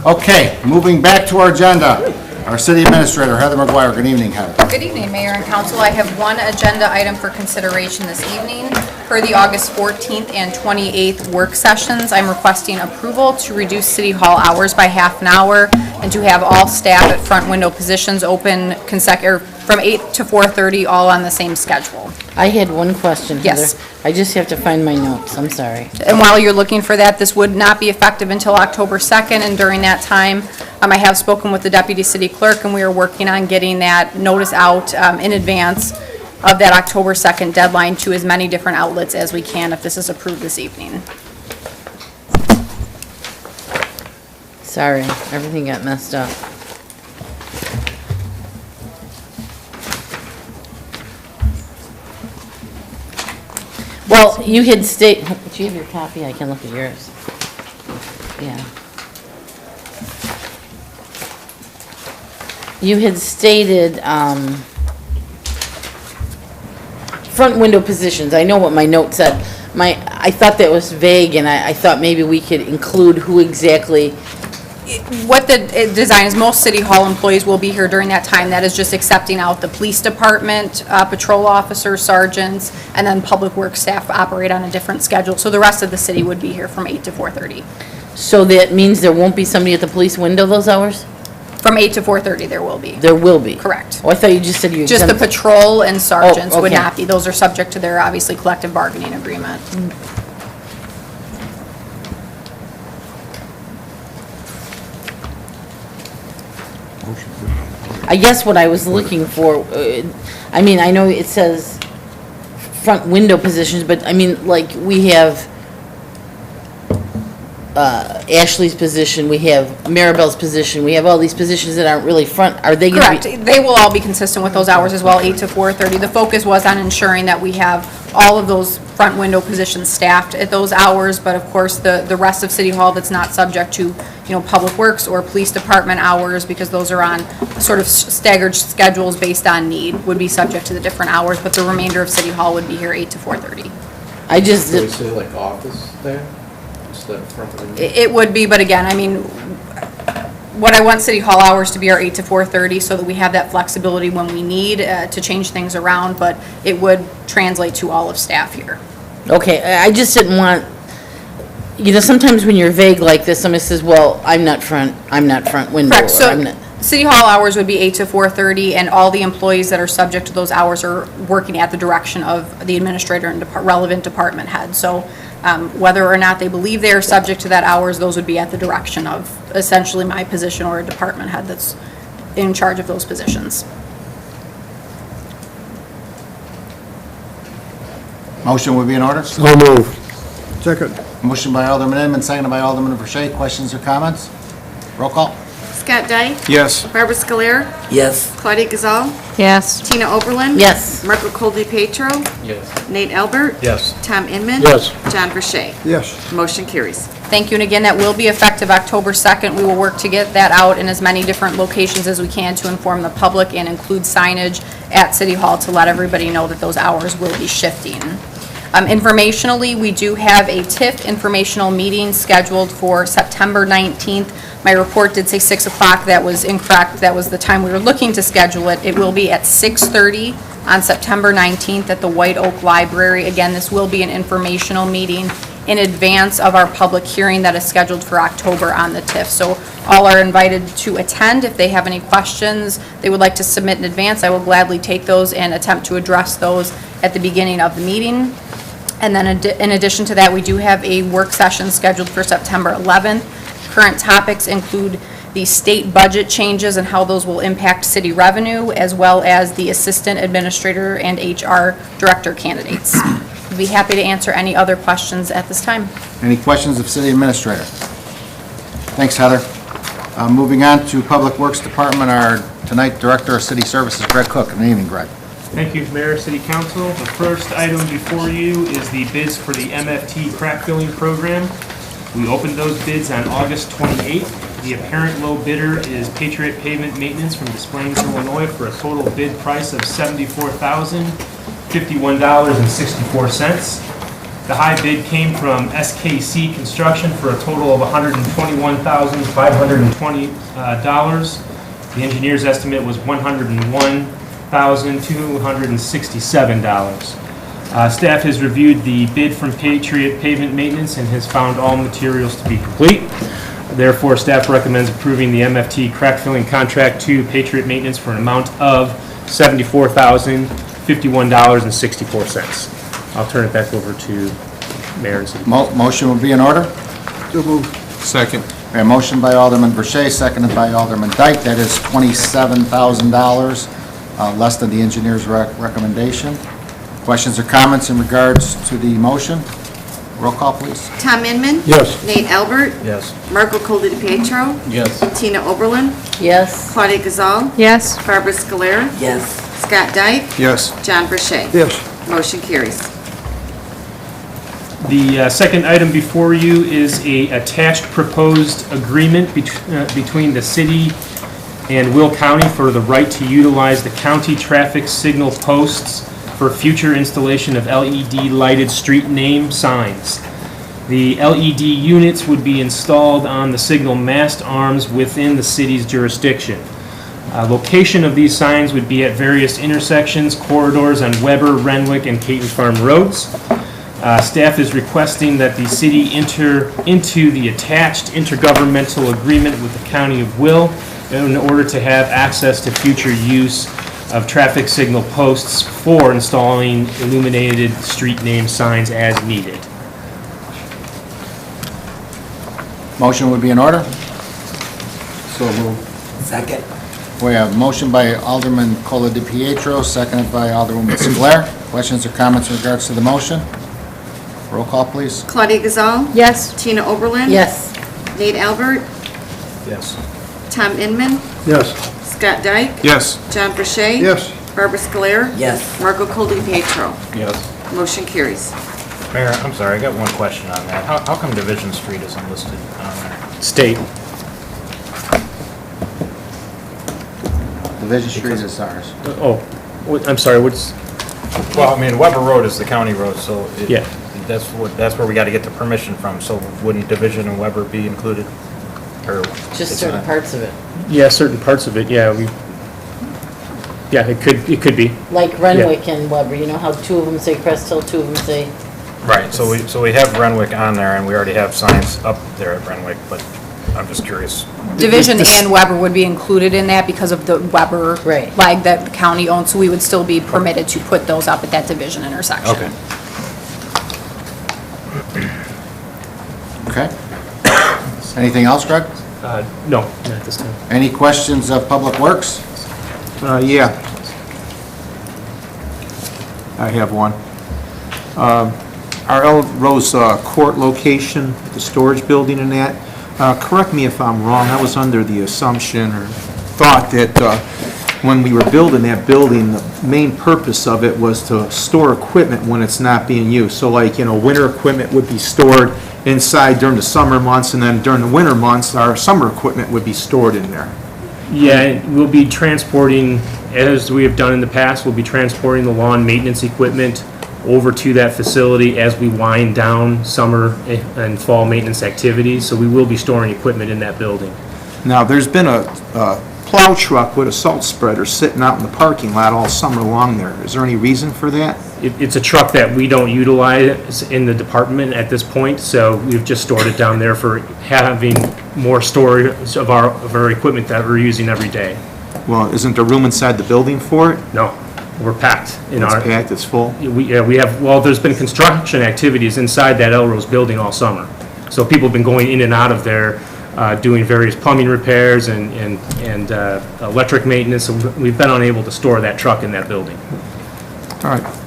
Okay, moving back to our agenda. Our city administrator, Heather McGuire. Good evening, Heather. Good evening, Mayor and Council. I have one agenda item for consideration this evening. For the August 14th and 28th work sessions, I'm requesting approval to reduce City Hall hours by half an hour and to have all staff at front window positions open from 8 to 4:30, all on the same schedule. I had one question, Heather. Yes. I just have to find my notes. I'm sorry. And while you're looking for that, this would not be effective until October 2nd, and during that time, I have spoken with the Deputy City Clerk, and we are working on getting that notice out in advance of that October 2nd deadline to as many different outlets as we can if this is approved this evening. Sorry, everything got messed up. Well, you had do you have your copy? I can look at yours. Yeah. You had stated, front window positions. I know what my note said. I thought that was vague, and I thought maybe we could include who exactly. What the design is, most City Hall employees will be here during that time. That is just accepting out the police department, patrol officers, sergeants, and then public works staff operate on a different schedule. So the rest of the city would be here from 8 to 4:30. So that means there won't be somebody at the police window those hours? From 8 to 4:30, there will be. There will be? Correct. Oh, I thought you just said you Just the exempt- patrol and sergeants would okay. not be. Those are subject to their, obviously, collective bargaining agreement. I guess what I was looking for, I mean, I know it says front window positions, but I mean, like, we have Ashley's position, we have Maribel's position, we have all these positions that aren't really front, are they gonna be? Correct. They will all be consistent with those hours as well, 8 to 4:30. The focus was on ensuring that we have all of those front window positions staffed at those hours, but of course, the rest of City Hall that's not subject to, Public Works or Police Department hours, because those are on sort of staggered schedules based on need, would be subject to the different hours, but the remainder of City Hall would be here 8 to 4:30. I just, Did we say like office there instead of front window? It would be, but again, I mean, what I want City Hall hours to be are 8 to 4:30, so that we have that flexibility when we need to change things around, but it would translate to all of staff here. okay, I just didn't want, sometimes when you're vague like this, somebody says, well, I'm not front window. Correct, or I'm so not- City Hall hours would be 8 to 4:30, and all the employees that are subject to those hours are working at the direction of the administrator and relevant department head. So whether or not they believe they are subject to that hours, those would be at the direction of essentially my position or a department head that's in charge of those positions. Motion would be in order? So moved. Second. Motion by Alderman Inman, seconded by Alderman Verche. Questions or comments? Roll call. Scott Dyke? Yes. Barbara Scoler? Yes. Claudia Gazal? Yes. Tina Oberlin? Yes. Marco Colby Petro? Yes. Nate Albert? Yes. Tom Inman? Yes. John Verche. Yes. Motion carries. Thank you, and again, that will be effective October 2nd. We will work to get that out in as many different locations as we can to inform the public and include signage at City Hall to let everybody know that those hours will be shifting. Informationally, we do have a TIF informational meeting scheduled for September 19th. My report did say 6 o'clock. That was incorrect. That was the time we were looking to schedule it. It will be at 6:30 on September 19th at the White Oak Library. Again, this will be an informational meeting in advance of our public hearing that is scheduled for October on the TIF. So all are invited to attend. If they have any questions they would like to submit in advance, I will gladly take those and attempt to address those at the beginning of the meeting. And then in addition to that, we do have a work session scheduled for September 11th. Current topics include the state budget changes and how those will impact city revenue, as well as the assistant administrator and HR director candidates. We'd be happy to answer any other questions at this time. Any questions of city administrator? Thanks, Heather. Moving on to Public Works Department, our tonight Director of City Services, Greg Cook. Good evening, Greg. Thank you, Mayor, City Council. The first item before you is the bids for the MFT crack filling program. We opened those bids on August 28th. The apparent low bidder is Patriot Pavement Maintenance from Des Plaines, Illinois, for a total bid price of $74,051.64. The high bid came from SKC Construction for a total of $121,520. The engineer's estimate was $101,267. Staff has reviewed the bid from Patriot Pavement Maintenance and has found all materials to be complete. Therefore, staff recommends approving the MFT crack filling contract to Patriot Maintenance for an amount of $74,051.64. I'll turn it back over to Mayor and City. Motion will be in order. So moved. Second. A motion by Alderman Verche, seconded by Alderman Dyke. That is $27,000, less than the engineer's recommendation. Questions or comments in regards to the motion? Roll call, please. Tom Inman. Yes. Nate Albert. Yes. Marco Colapietro. Yes. Tina Oberlin. Yes. Claudia Gazal. Yes. Barbara Scolera. Yes. Scott Dyke. Yes. John Verche. Yes. Motion carries. The second item before you is a attached proposed agreement between the city and Will County for the right to utilize the county traffic signal posts for future installation of LED lighted street name signs. The LED units would be installed on the signal mast arms within the city's jurisdiction. Location of these signs would be at various intersections, corridors on Weber, Renwick, and Caton Farm roads. Staff is requesting that the city enter into the attached intergovernmental agreement with the County of Will in order to have access to future use of traffic signal posts for installing illuminated street name signs as needed. Motion would be in order. So moved. Second. We have motion by Alderman Colapietro, seconded by Alderwoman Scolaire. Questions or comments in regards to the motion? Roll call, please. Claudia Gazal. Yes. Tina Oberlin. Yes. Nate Albert. Yes. Tom Inman. Yes. Scott Dyke. Yes. John Verche. Yes. Barbara Scolera. Yes. Marco Colapietro. Yes. Motion carries. Mayor, I'm sorry, I got one question on that. How come Division Street isn't listed on there? State. Division Street is ours. I'm sorry, what's, Well, I mean, Weber Road is the county road, so Yeah. that's where we got to get the permission from. So wouldn't Division and Weber be included? Or Just it's certain not? parts of it. yeah, certain parts of it, yeah, it could be. Like Renwick and Weber, you know how two of them say Crest Hill, two of them say, Right. So we have Renwick on there, and we already have signs up there at Renwick, but I'm just curious. Division and Weber would be included in that because of the Weber Right. flag that the county owns, so we would still be permitted to put those up at that Division intersection. Okay. Okay. Anything else, Greg? No, not at this time. Any questions of Public Works? Yeah. I have one. Our El Rose Court location, the storage building and that, correct me if I'm wrong, I was under the assumption or thought that when we were building that building, the main purpose of it was to store equipment when it's not being used. So like, winter equipment would be stored inside during the summer months, and then during the winter months, our summer equipment would be stored in there. Yeah, we'll be transporting, as we have done in the past, we'll be transporting the lawn maintenance equipment over to that facility as we wind down summer and fall maintenance activities. So we will be storing equipment in that building. Now, there's been a plow truck with a salt spreader sitting out in the parking lot all summer long there. Is there any reason for that? It's a truck that we don't utilize in the department at this point, so we've just stored it down there for having more storage of our equipment that we're using every day. Well, isn't there room inside the building for it? No, we're packed in It's our. packed, it's full? We have, well, there's been construction activities inside that Elrose building all summer. So people have been going in and out of there, doing various plumbing repairs and electric maintenance. So we've been unable to store that truck in that building. All right.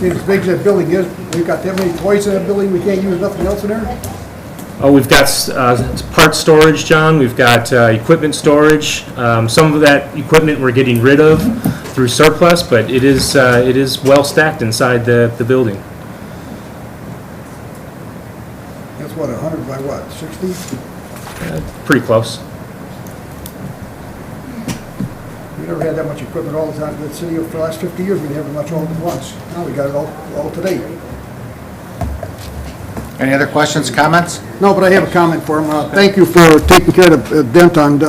As big as that building is, we've got that many toys in that building, we can't use nothing else in there? Oh, we've got part storage, John. We've got equipment storage. Some of that equipment we're getting rid of through surplus, but it is well stacked inside the building. That's what, 100 by what, 60? Pretty close. We never had that much equipment all the time in the city for the last 50 years, we never had much all at once. Now we got it all today. Any other questions, comments? No, but I have a comment for him. Thank you for taking care of the dent on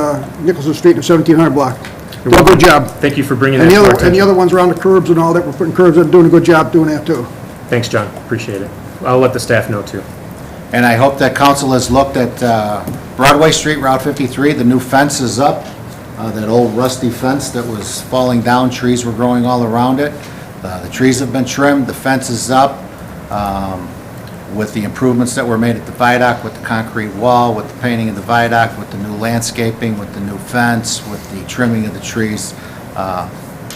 Nicholson Street and 1700 block. Did a good job. Thank you for bringing that And to our the attention. other ones around the curbs and all that, we're putting curbs in, doing a good job doing that too. Thanks, John. Appreciate it. I'll let the staff know too. And I hope that council has looked at Broadway Street, Route 53. The new fence is up. That old rusty fence that was falling down, trees were growing all around it. The trees have been trimmed, the fence is up. With the improvements that were made at the viaduct, with the concrete wall, with the painting of the viaduct, with the new landscaping, with the new fence, with the trimming of the trees.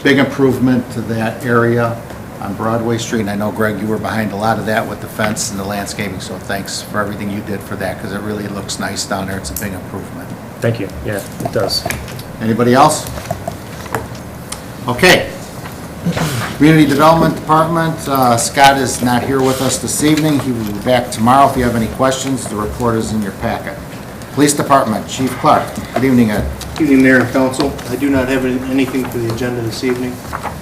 Big improvement to that area on Broadway Street. And I know, Greg, you were behind a lot of that with the fence and the landscaping, so thanks for everything you did for that, because it really looks nice down there. It's a big improvement. Thank you. Yeah, it does. Anybody else? Okay. Community Development Department, Scott is not here with us this evening. He will be back tomorrow. If you have any questions, the report is in your packet. Police Department, Chief Clark. Good evening, Ed. Evening, Mayor and Council. I do not have anything for the agenda this evening.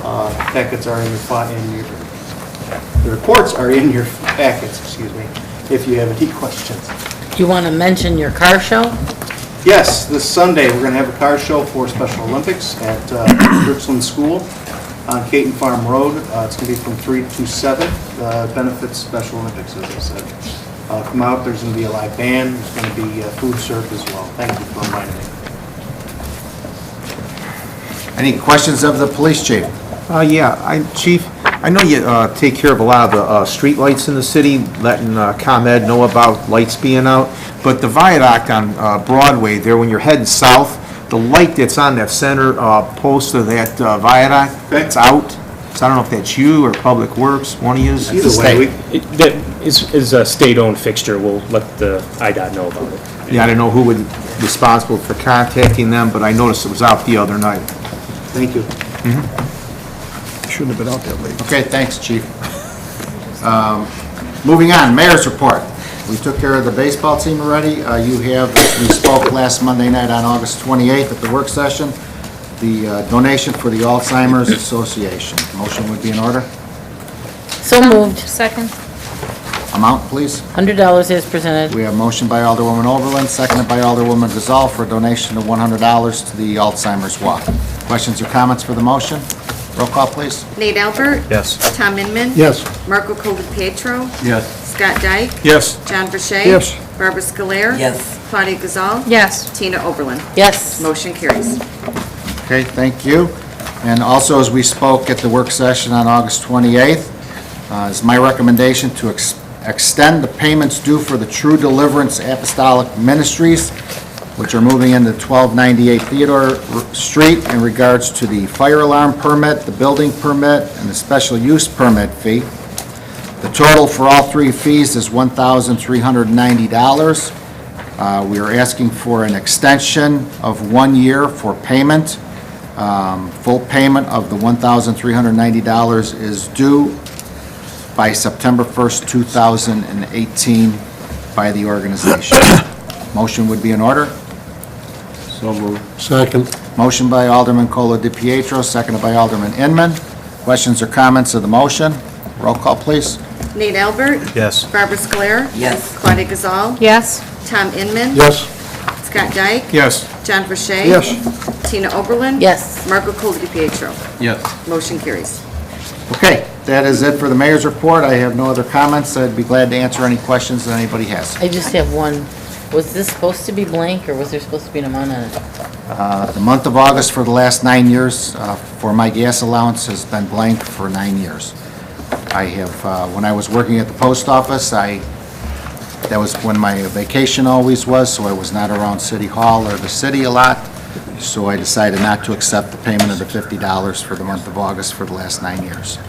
Packets are in your, the reports are in your packets, excuse me, if you have any questions. You want to mention your car show? Yes, this Sunday, we're going to have a car show for Special Olympics at Richland School on Caton Farm Road. It's going to be from 3 to 7. Benefits Special Olympics, as I said. Come out, there's going to be a live band, there's going to be food served as well. Thank you for reminding me. Any questions of the police chief? Yeah, Chief, I know you take care of a lot of the street lights in the city, letting ComEd know about lights being out, but the viaduct on Broadway there, when you're heading south, the light that's on that center post of that viaduct, it's out. So I don't know if that's you or Public Works, one of you. Either way, That is a state-owned fixture. We'll let the IDOT know about it. Yeah, I don't know who was responsible for contacting them, but I noticed it was out the other night. Thank you. Shouldn't have been out that late. Okay, thanks, Chief. Moving on, Mayor's report. We took care of the baseball team already. You have, we spoke last Monday night on August 28th at the work session, the donation for the Alzheimer's Association. Motion would be in order. So moved. Second. Amount, please. $100 is presented. We have motion by Alderwoman Overland, seconded by Alderwoman Gazal for a donation of $100 to the Alzheimer's Walk. Questions or comments for the motion? Roll call, please. Nate Albert? Yes. Tom Inman? Yes. Marco Pietro? Yes. Scott Dyke? Yes. John Verche? Yes. Barbara Scoler? Yes. Claudia Gazal? Yes. Tina Oberlin? Yes. Motion carries. Okay, thank you. And also, as we spoke at the work session on August 28th, is my recommendation to extend the payments due for the True Deliverance Apostolic Ministries, which are moving into 1298 Theodore Street in regards to the fire alarm permit, the building permit, and the special use permit fee. The total for all three fees is $1,390. We are asking for an extension of 1 year for payment. Full payment of the $1,390 is due by September 1st, 2018 by the organization. Motion would be in order. So moved. Second. Motion by Alderman Colo DiPietro, seconded by Alderman Inman. Questions or comments of the motion? Roll call, please. Nate Albert. Yes. Barbara Scoler. Yes. Claudia Gazal. Yes. Tom Inman. Yes. Scott Dyke. Yes. John Verche. Yes. Tina Oberlin. Yes. Marco Cole DePietro. Yes. Motion carries. Okay, that is it for the mayor's report. I have no other comments. I'd be glad to answer any questions that anybody has. I just have one. Was this supposed to be blank, or was there supposed to be an amount on it? The month of August for the last 9 years for my gas allowance has been blank for 9 years. I have, when I was working at the post office, that was when my vacation always was, so I was not around City Hall or the city a lot. So I decided not to accept the payment of the $50 for the month of August for the last 9 years.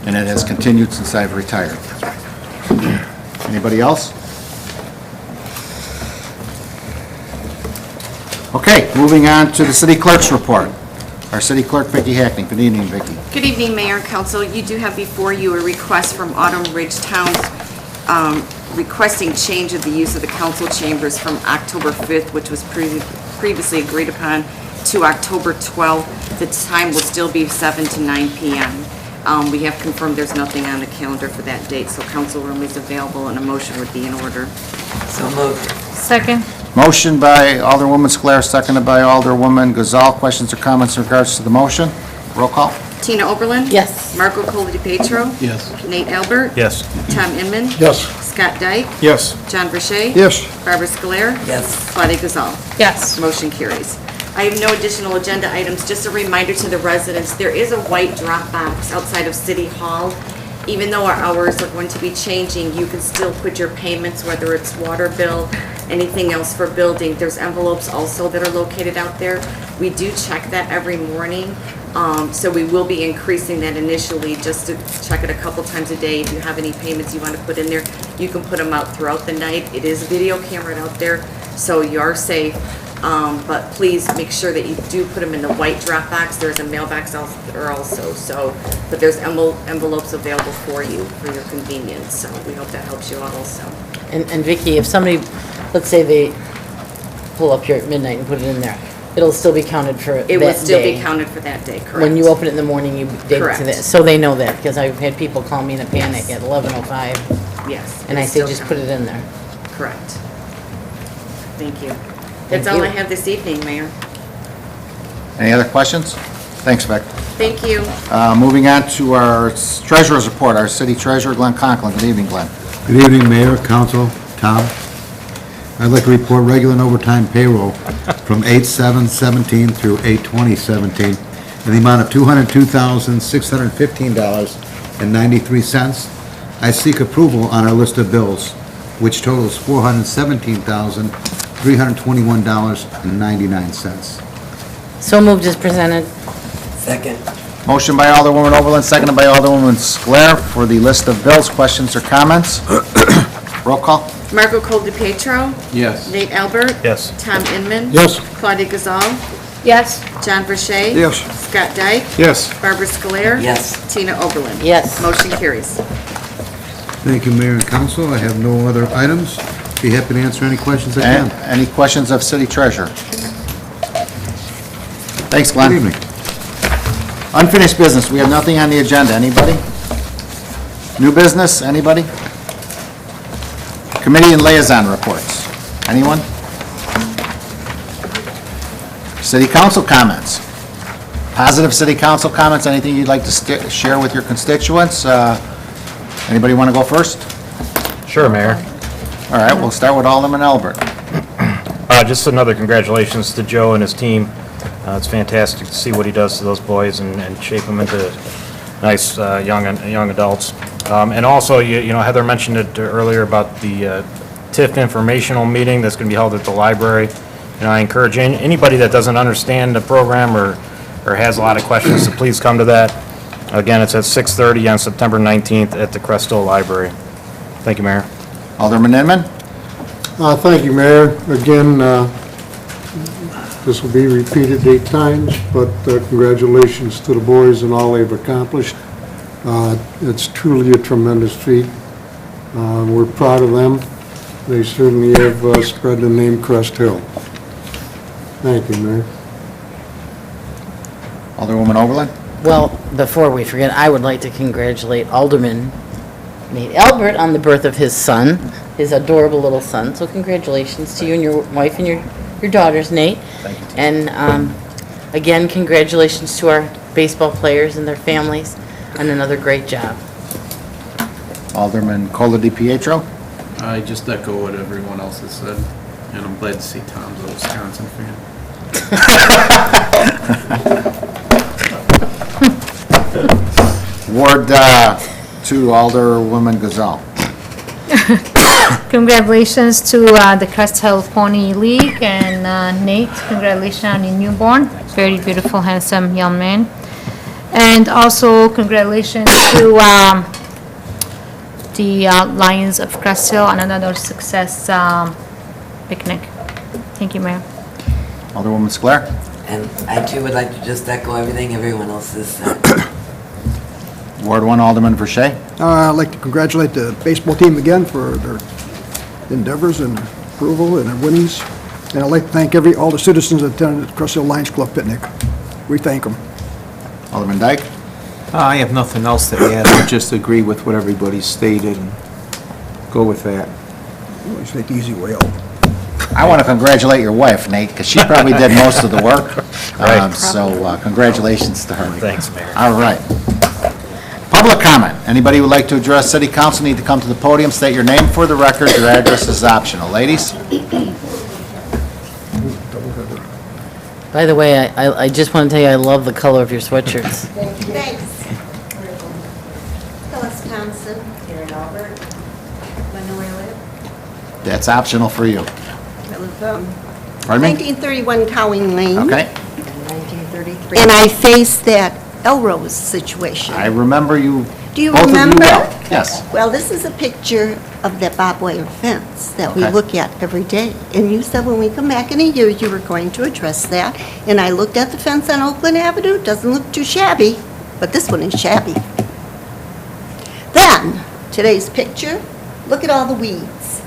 And it has continued since I've retired. Anybody else? Okay, moving on to the city clerk's report. Our city clerk, Vicki Hackney. Good evening, Vicki. Good evening, Mayor and Council. You do have before you a request from Autumn Ridge Towns requesting change of the use of the council chambers from October 5th, which was previously agreed upon, to October 12th. The time will still be 7 to 9 p.m. We have confirmed there's nothing on the calendar for that date, so council room is available and a motion would be in order. So moved. Second. Motion by Alderwoman Sclair, seconded by Alderwoman Gazal. Questions or comments in regards to the motion? Roll call. Tina Oberlin? Yes. Marco Cole DePietro? Yes. Nate Albert? Yes. Tom Inman? Yes. Scott Dyke? Yes. John Verche? Yes. Barbara Scoler? Yes. Claudia Gazal? Yes. Motion carries. I have no additional agenda items. Just a reminder to the residents, there is a white drop box outside of City Hall. Even though our hours are going to be changing, you can still put your payments, whether it's water bill, anything else for building. There's envelopes also that are located out there. We do check that every morning. So we will be increasing that initially, just to check it a couple times a day. If you have any payments you want to put in there, you can put them out throughout the night. It is video cameraed out there, so you are safe. But please make sure that you do put them in the white drop box. There's a mailbox there also, but there's envelopes available for you for your convenience. So we hope that helps you out also. And Vicki, if somebody, let's say they pull up here at midnight and put it in there, it'll still be counted for that day. It will still be counted for that day, correct? When you open it in the morning, you date it Correct. to this, so they know that, because I've had people call me in a panic at 11:05, Yes. and I it's say, still just put counted. it in there. Correct. Thank you. Thank That's all you. I have this evening, Mayor. Any other questions? Thanks, Vic. Thank you. Moving on to our treasurer's report. Our city treasurer, Glenn Conklin. Good evening, Glenn. Good evening, Mayor, Council, Tom. I'd like to report regular and overtime payroll from 8/7/17 through 8/20/17 in the amount of $202,615.93. I seek approval on our list of bills, which totals $417,321.99. So moved as presented. Second. Motion by Alderwoman Overland, seconded by Alderwoman Sclair for the list of bills. Questions or comments? Roll call. Marco Cole DePietro? Yes. Nate Albert? Yes. Tom Inman? Yes. Claudia Gazal? Yes. John Verche? Yes. Scott Dyke? Yes. Barbara Scoler? Yes. Tina Oberlin? Yes. Motion carries. Thank you, Mayor and Council. I have no other items. Be happy to answer any questions I can. Any questions of city treasurer? Thanks, Glenn. Good evening. Unfinished business, we have nothing on the agenda. Anybody? New business, anybody? Committee and liaison reports. Anyone? City council comments. Positive city council comments, anything you'd like to share with your constituents? Anybody want to go first? Sure, Mayor. All right, we'll start with Alderman Albert. Just another congratulations to Joe and his team. It's fantastic to see what he does to those boys and shape them into nice young adults. And also, you know, Heather mentioned it earlier about the TIF informational meeting that's going to be held at the library. You know, I encourage anybody that doesn't understand the program or has a lot of questions to please come to that. Again, it's at 6:30 on September 19th at the Crest Library. Thank you, Mayor. Alderman Inman? Thank you, Mayor. Again, this will be repeated 8 times, but congratulations to the boys and all they've accomplished. It's truly a tremendous feat. We're proud of them. They certainly have spread the name Crest Hill. Thank you, Mayor. Alderwoman Overland? Well, before we forget, I would like to congratulate Alderman Nate Albert on the birth of his son, his adorable little son. So congratulations to you and your wife and your daughters, Nate. Thank you. And again, congratulations to our baseball players and their families on another great job. Alderman Cola DiPietro. I just echo what everyone else has said, and I'm glad to see Tom's a Wisconsin fan. Ward 2, Alderwoman Gazal. Congratulations to the Crest Hill Pony League, and Nate, congratulations on your newborn. Very beautiful, handsome young man. And also congratulations to the Lions of Crest Hill on another success picnic. Thank you, Mayor. Alderwoman Sclair. And I too would like to just echo everything everyone else has said. Ward 1, Alderman Verche. I'd like to congratulate the baseball team again for their endeavors and approval and their winnings. And I'd like to thank all the citizens that attended the Crest Hill Lions Club picnic. We thank them. Alderman Dyke. I have nothing else to add. I just agree with what everybody stated and go with that. Always take the easy way out. I want to congratulate your wife, Nate, because she probably did most of the work. So congratulations to her. Thanks, Mayor. All right. Public comment. Anybody who would like to address City Council need to come to the podium, state your name for the record. Your address is optional. Ladies? By the way, I just want to tell you, I love the color of your sweatshirts. Thanks. Phyllis Thompson, here in Albert. When do I live? That's optional for you. I live, Pardon me? 1931 Cowing Lane. Okay. 1933. And I face that Elrose situation. I remember you. Do you both of remember? well. Yes. Well, this is a picture of that barbed wire fence that we Okay. look at every day. And you said when we come back in a year, you were going to address that. And I looked at the fence on Oakland Avenue, doesn't look too shabby, but this one is shabby. Then, today's picture, look at all the weeds.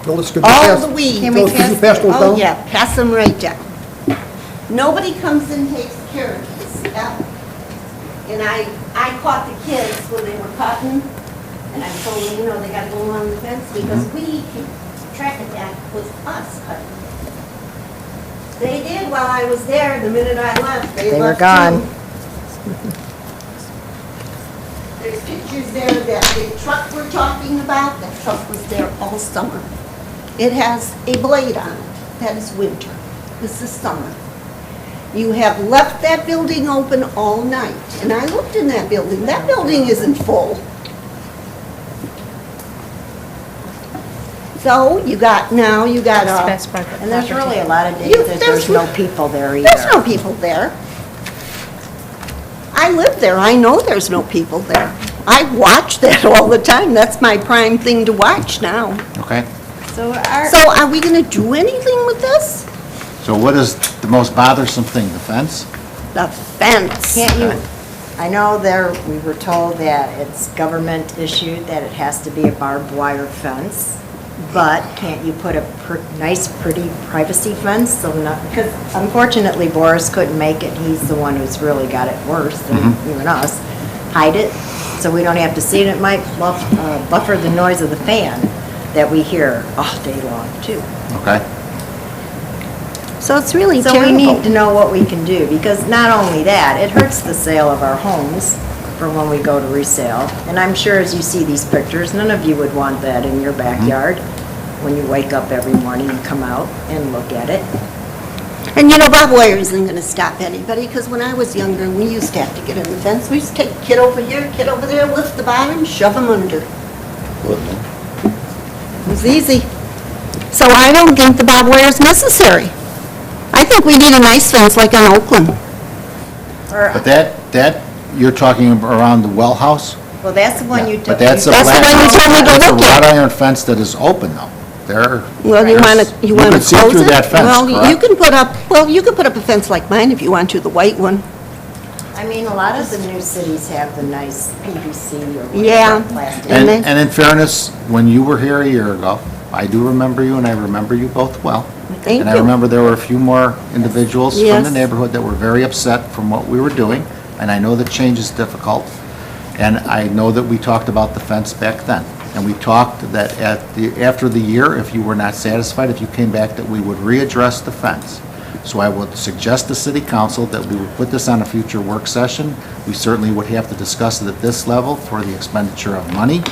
Phyllis, could you All pass- the weeds. Phyllis, could you pass those Oh, down? yeah, pass them right down. Nobody comes and takes care of this, ever. And I caught the kids when they were cutting, and I told them, you know, they gotta go along the fence, because we keep track of that with us cutting. They did while I was there, the minute I left, they were left gone. too. There's pictures there of that big truck we're talking about, that truck was there all summer. It has a blade on it, that is winter, this is summer. You have left that building open all night, and I looked in that building isn't full. So, you got Best part. And there's really a lot of days You- that there's there's no people there either. There's no people there. I live there, I know there's no people there. I watch that all the time, that's my prime thing to watch now. Okay. So So are we gonna do anything with this? So what is the most bothersome thing, the fence? The fence. Can't you, I know we were told that it's government issued, that it has to be a barbed wire fence, but can't you put a nice, pretty privacy fence? So not, because unfortunately Boris couldn't make it, he's the one who's really got it worse than even us. Hide it, so we don't have to see it, it might buffer the noise of the fan that we hear all day long too. Okay. So it's really So terrible. we need to know what we can do, because not only that, it hurts the sale of our homes for when we go to resale. And I'm sure as you see these pictures, none of you would want that in your backyard when you wake up every morning and come out and look at it. And you know, barbed wire isn't gonna stop anybody, because when I was younger, we used to have to get in the fence. We used to take a kid over here, kid over there, lift the bottom, shove them under. It was easy. So I don't think the barbed wire is necessary. I think we need a nice fence like on Oakland. But that, you're talking around the well house? Well, that's the one you took. But that's a That's the black, one you told me to that's a look at. wrought iron fence that is open though. There. Well, you wanna close it? You can see through that fence, Well, you correct? can put up a fence like mine if you want to, the white one. I mean, a lot of the new cities have the nice PVC or Yeah. whatever plastic. And And in fairness, when you were here a year ago, I do remember you, and I remember you both well. Thank And I you. remember there were a few more individuals from the Yes. neighborhood that were very upset from what we were doing, and I know that change is difficult. And I know that we talked about the fence back then. And we talked that after the year, if you were not satisfied, if you came back, that we would readdress the fence. So I would suggest to city council that we would put this on a future work session. We certainly would have to discuss it at this level for the expenditure of money,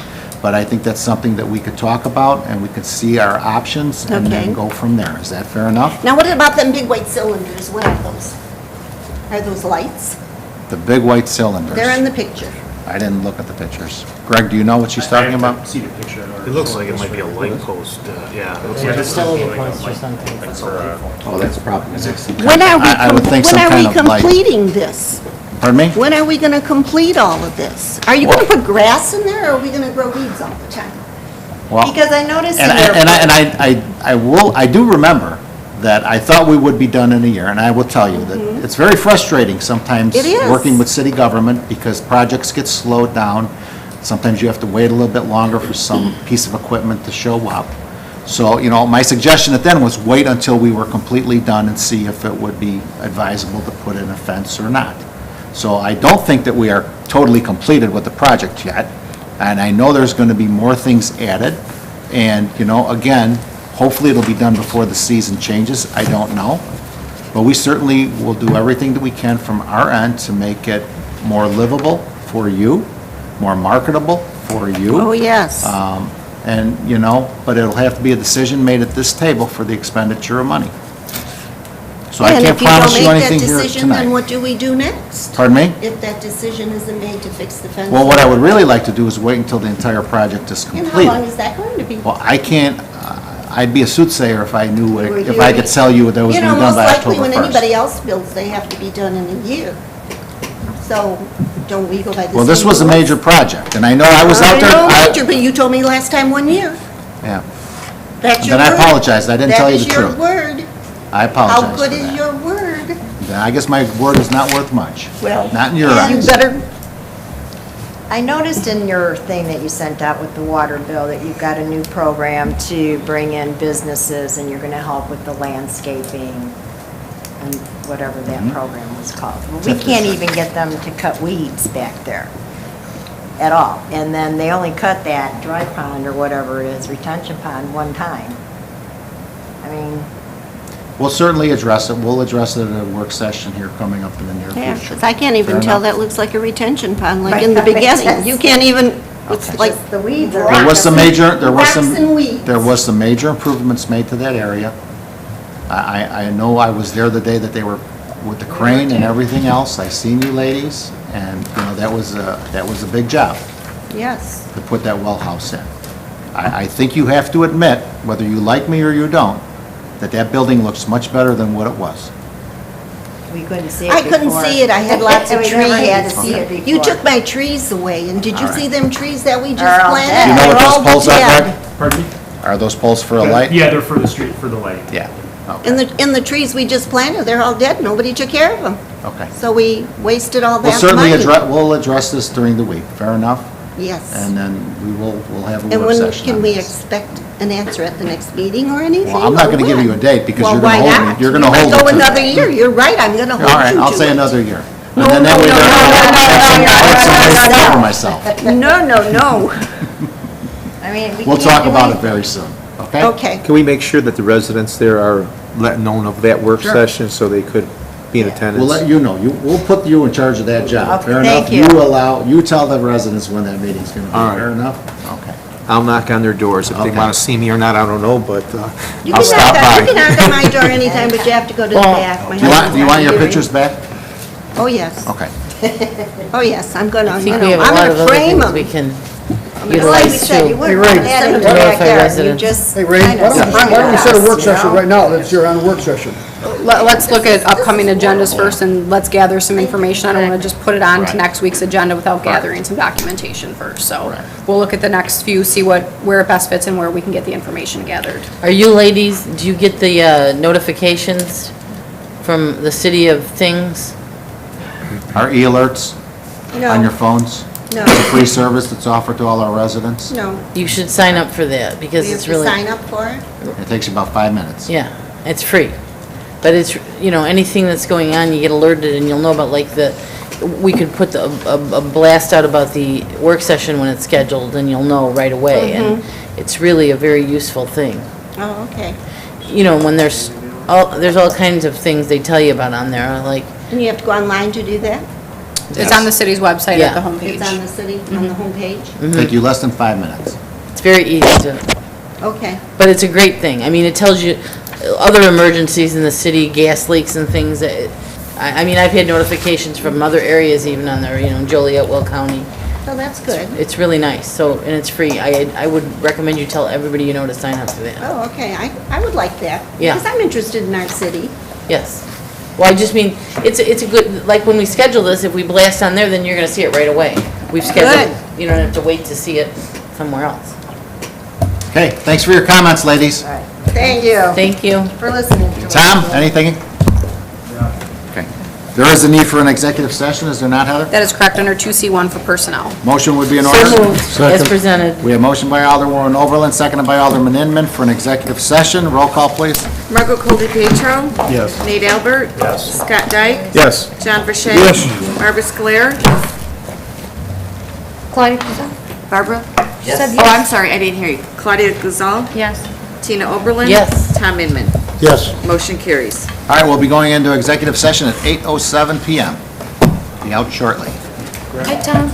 but I think that's something that we could talk about, and we could see our options and Okay. then go from there. Is that fair enough? Now, what about them big white cylinders? What are those? Are those lights? The big white cylinders. They're in the picture. I didn't look at the pictures. Greg, do you know what she's talking about? See the picture. It looks like it might be a light post, yeah. It looks like The it's utility posts or something. Oh, that's probably. When are we, I would think some when are we kind of light. completing this? Pardon me? When are we gonna complete all of this? Are you gonna put grass in there, or are we gonna grow weeds all the time? Well, Because I noticed in And your. I do remember that I thought we would be done in a year, and I will tell you that it's very frustrating sometimes It is. working with city government because projects get slowed down. Sometimes you have to wait a little bit longer for some piece of equipment to show up. So, you know, my suggestion then was wait until we were completely done and see if it would be advisable to put in a fence or not. So I don't think that we are totally completed with the project yet, and I know there's going to be more things added. And, you know, again, hopefully it'll be done before the season changes, I don't know. But we certainly will do everything that we can from our end to make it more livable for you, more marketable for you. Oh, yes. And, you know, but it'll have to be a decision made at this table for the expenditure of money. So I can't promise you anything here And if you don't make that decision, then tonight. what do we do next? Pardon me? If that decision isn't made to fix the fence? Well, what I would really like to do is wait until the entire project is And how complete. long is that going to be? Well, I can't, I'd be a soothsayer if I knew, Were if you- I could tell you that was You going to know, be done most by likely October when 1st. anybody else builds, they have to be done in a year. So don't we go by the same Well, this was a rules? major project, and I know I was out there. I know major, but you told me last time 1 year. Yeah, That's And your then I word. apologized. I didn't tell you the That truth. is your word. I apologize How good for is that. your word? Then I guess my word is not worth much. Well, Not in your you eyes. better, I noticed in your thing that you sent out with the water bill that you've got a new program to bring in businesses and you're going to help with the landscaping and whatever that program was called. Well, we can't even get them to cut weeds back there at all. And then they only cut that dry pond or whatever it is, retention pond, one time. I mean, We'll certainly address it. We'll address it at a work session here coming up in the near yeah, future. 'cause I can't even Fair tell enough. that looks like a retention pond, like Right, in the that makes beginning. sense. You can't even, it's Okay. like. just the weeds are. There was some major, there was Rocks and some, weeds. there was some major improvements made to that area. I know I was there the day that they were with the crane and everything else. I seen you ladies, and, you know, that was a big job Yes. to put that well house in. I think you have to admit, whether you like me or you don't, that that building looks much better than what it was. We couldn't see it I couldn't before. see it, I had lots of We trees. never had to see it before. You took my trees away, and did you All see right. them trees that we just They're all planted? dead. Do you know what They're those all poles are, dead. Greg? Pardon me? Are those poles for a light? Yeah, they're for the street, for the lighting. Yeah, And the trees we just planted, they're all dead, nobody took care of them. okay. So we wasted all that We'll money. certainly address, we'll address this during the week, fair enough? Yes. And then we'll have a And work when session can on we this. expect an answer at the next meeting or anything? Well, I'm not or gonna give when? you a date because Well, you're gonna why hold me, not? you're gonna You might hold me go to it. another year, you're right, I'm gonna hold you All to it. right, I'll say another year. No, And then that no, way no, there- no, I no, have some no, ways no, to no. cover myself. No, no, no. I mean, we We'll can't talk do about it anything. very soon, okay? Okay. Can we make sure that the residents there are let known of that work Sure. session so they could be in attendance? We'll let you know, we'll put you in charge of that job, Okay, fair thank enough? you. You tell the residents when that meeting's gonna All be, right. fair enough? Okay. I'll knock on their doors. If they Okay. want to see me or not, I don't know, but You I'll can stop knock on, you can by. knock on my door anytime, but you have to go to the Well, back. My Do you want husband's your not pictures here. back? Oh, yes. Okay. Oh, yes, I'm gonna, I you think know, we have a I'm lot of gonna other frame things we them. can Like we utilize said, you too. wouldn't Ray, want that in the notify backyard. You residents. just Hey, Ray, kind why of don't why don't we set a work you know? session right now, that's your on work session? Let's look at upcoming agendas first and let's gather some information. I don't want to just put it on to next week's agenda without gathering some documentation first. So we'll look at the next few, see where it best fits and where we can get the information gathered. Are you ladies, do you get the notifications from the city of things? Our e-alerts on your phones? No. free service that's offered to all our residents. No. You should sign up for that because We have it's to really. sign up for it? It takes you about 5 minutes. Yeah, it's free. But it's, anything that's going on, you get alerted and you'll know about we could put a blast out about the work session when it's scheduled and you'll know right away. And it's really a very useful thing. Oh, okay. When there's all kinds of things they tell you about on there, like. And you have to go online to do that? It's on the city's website Yeah. at the homepage. It's on the city, on the homepage? Take you less than 5 minutes. It's very easy to. Okay. But it's a great thing. I mean, it tells you other emergencies in the city, gas leaks and things. I mean, I've had notifications from other areas even on there, Joliet, Will County. Oh, that's good. It's really nice, and it's free. I would recommend you tell everybody you know to sign up for that. Oh, okay. I would like that. Yeah. Because I'm interested in our city. Yes. Well, I just mean, it's a good, like when we schedule this, if we blast on there, then you're gonna see it right away. We've scheduled, you don't have to wait to see it somewhere else. Okay, thanks for your comments, ladies. Thank you. Thank you. For listening to us. Tom, anything? Okay. There is a need for an executive session, is there not, Heather? That is correct, under 2C1 for personnel. Motion would be in order. So moved, as presented. We have motion by Alderwoman Overland, seconded by Alderman Inman for an executive session. Roll call, please. Margot Colby Pietro. Yes. Nate Albert. Yes. Scott Dyke. Yes. John Verche. Yes. Barbara Scolaire. Claudia Gazal? Barbara? Yes. Oh, I'm sorry, I didn't hear you. Claudia Gazal. Yes. Tina Oberlin. Yes. Tom Inman. Yes. Motion carries. All right, we'll be going into executive session at 8:07 PM. Be out shortly. Hi, Tom.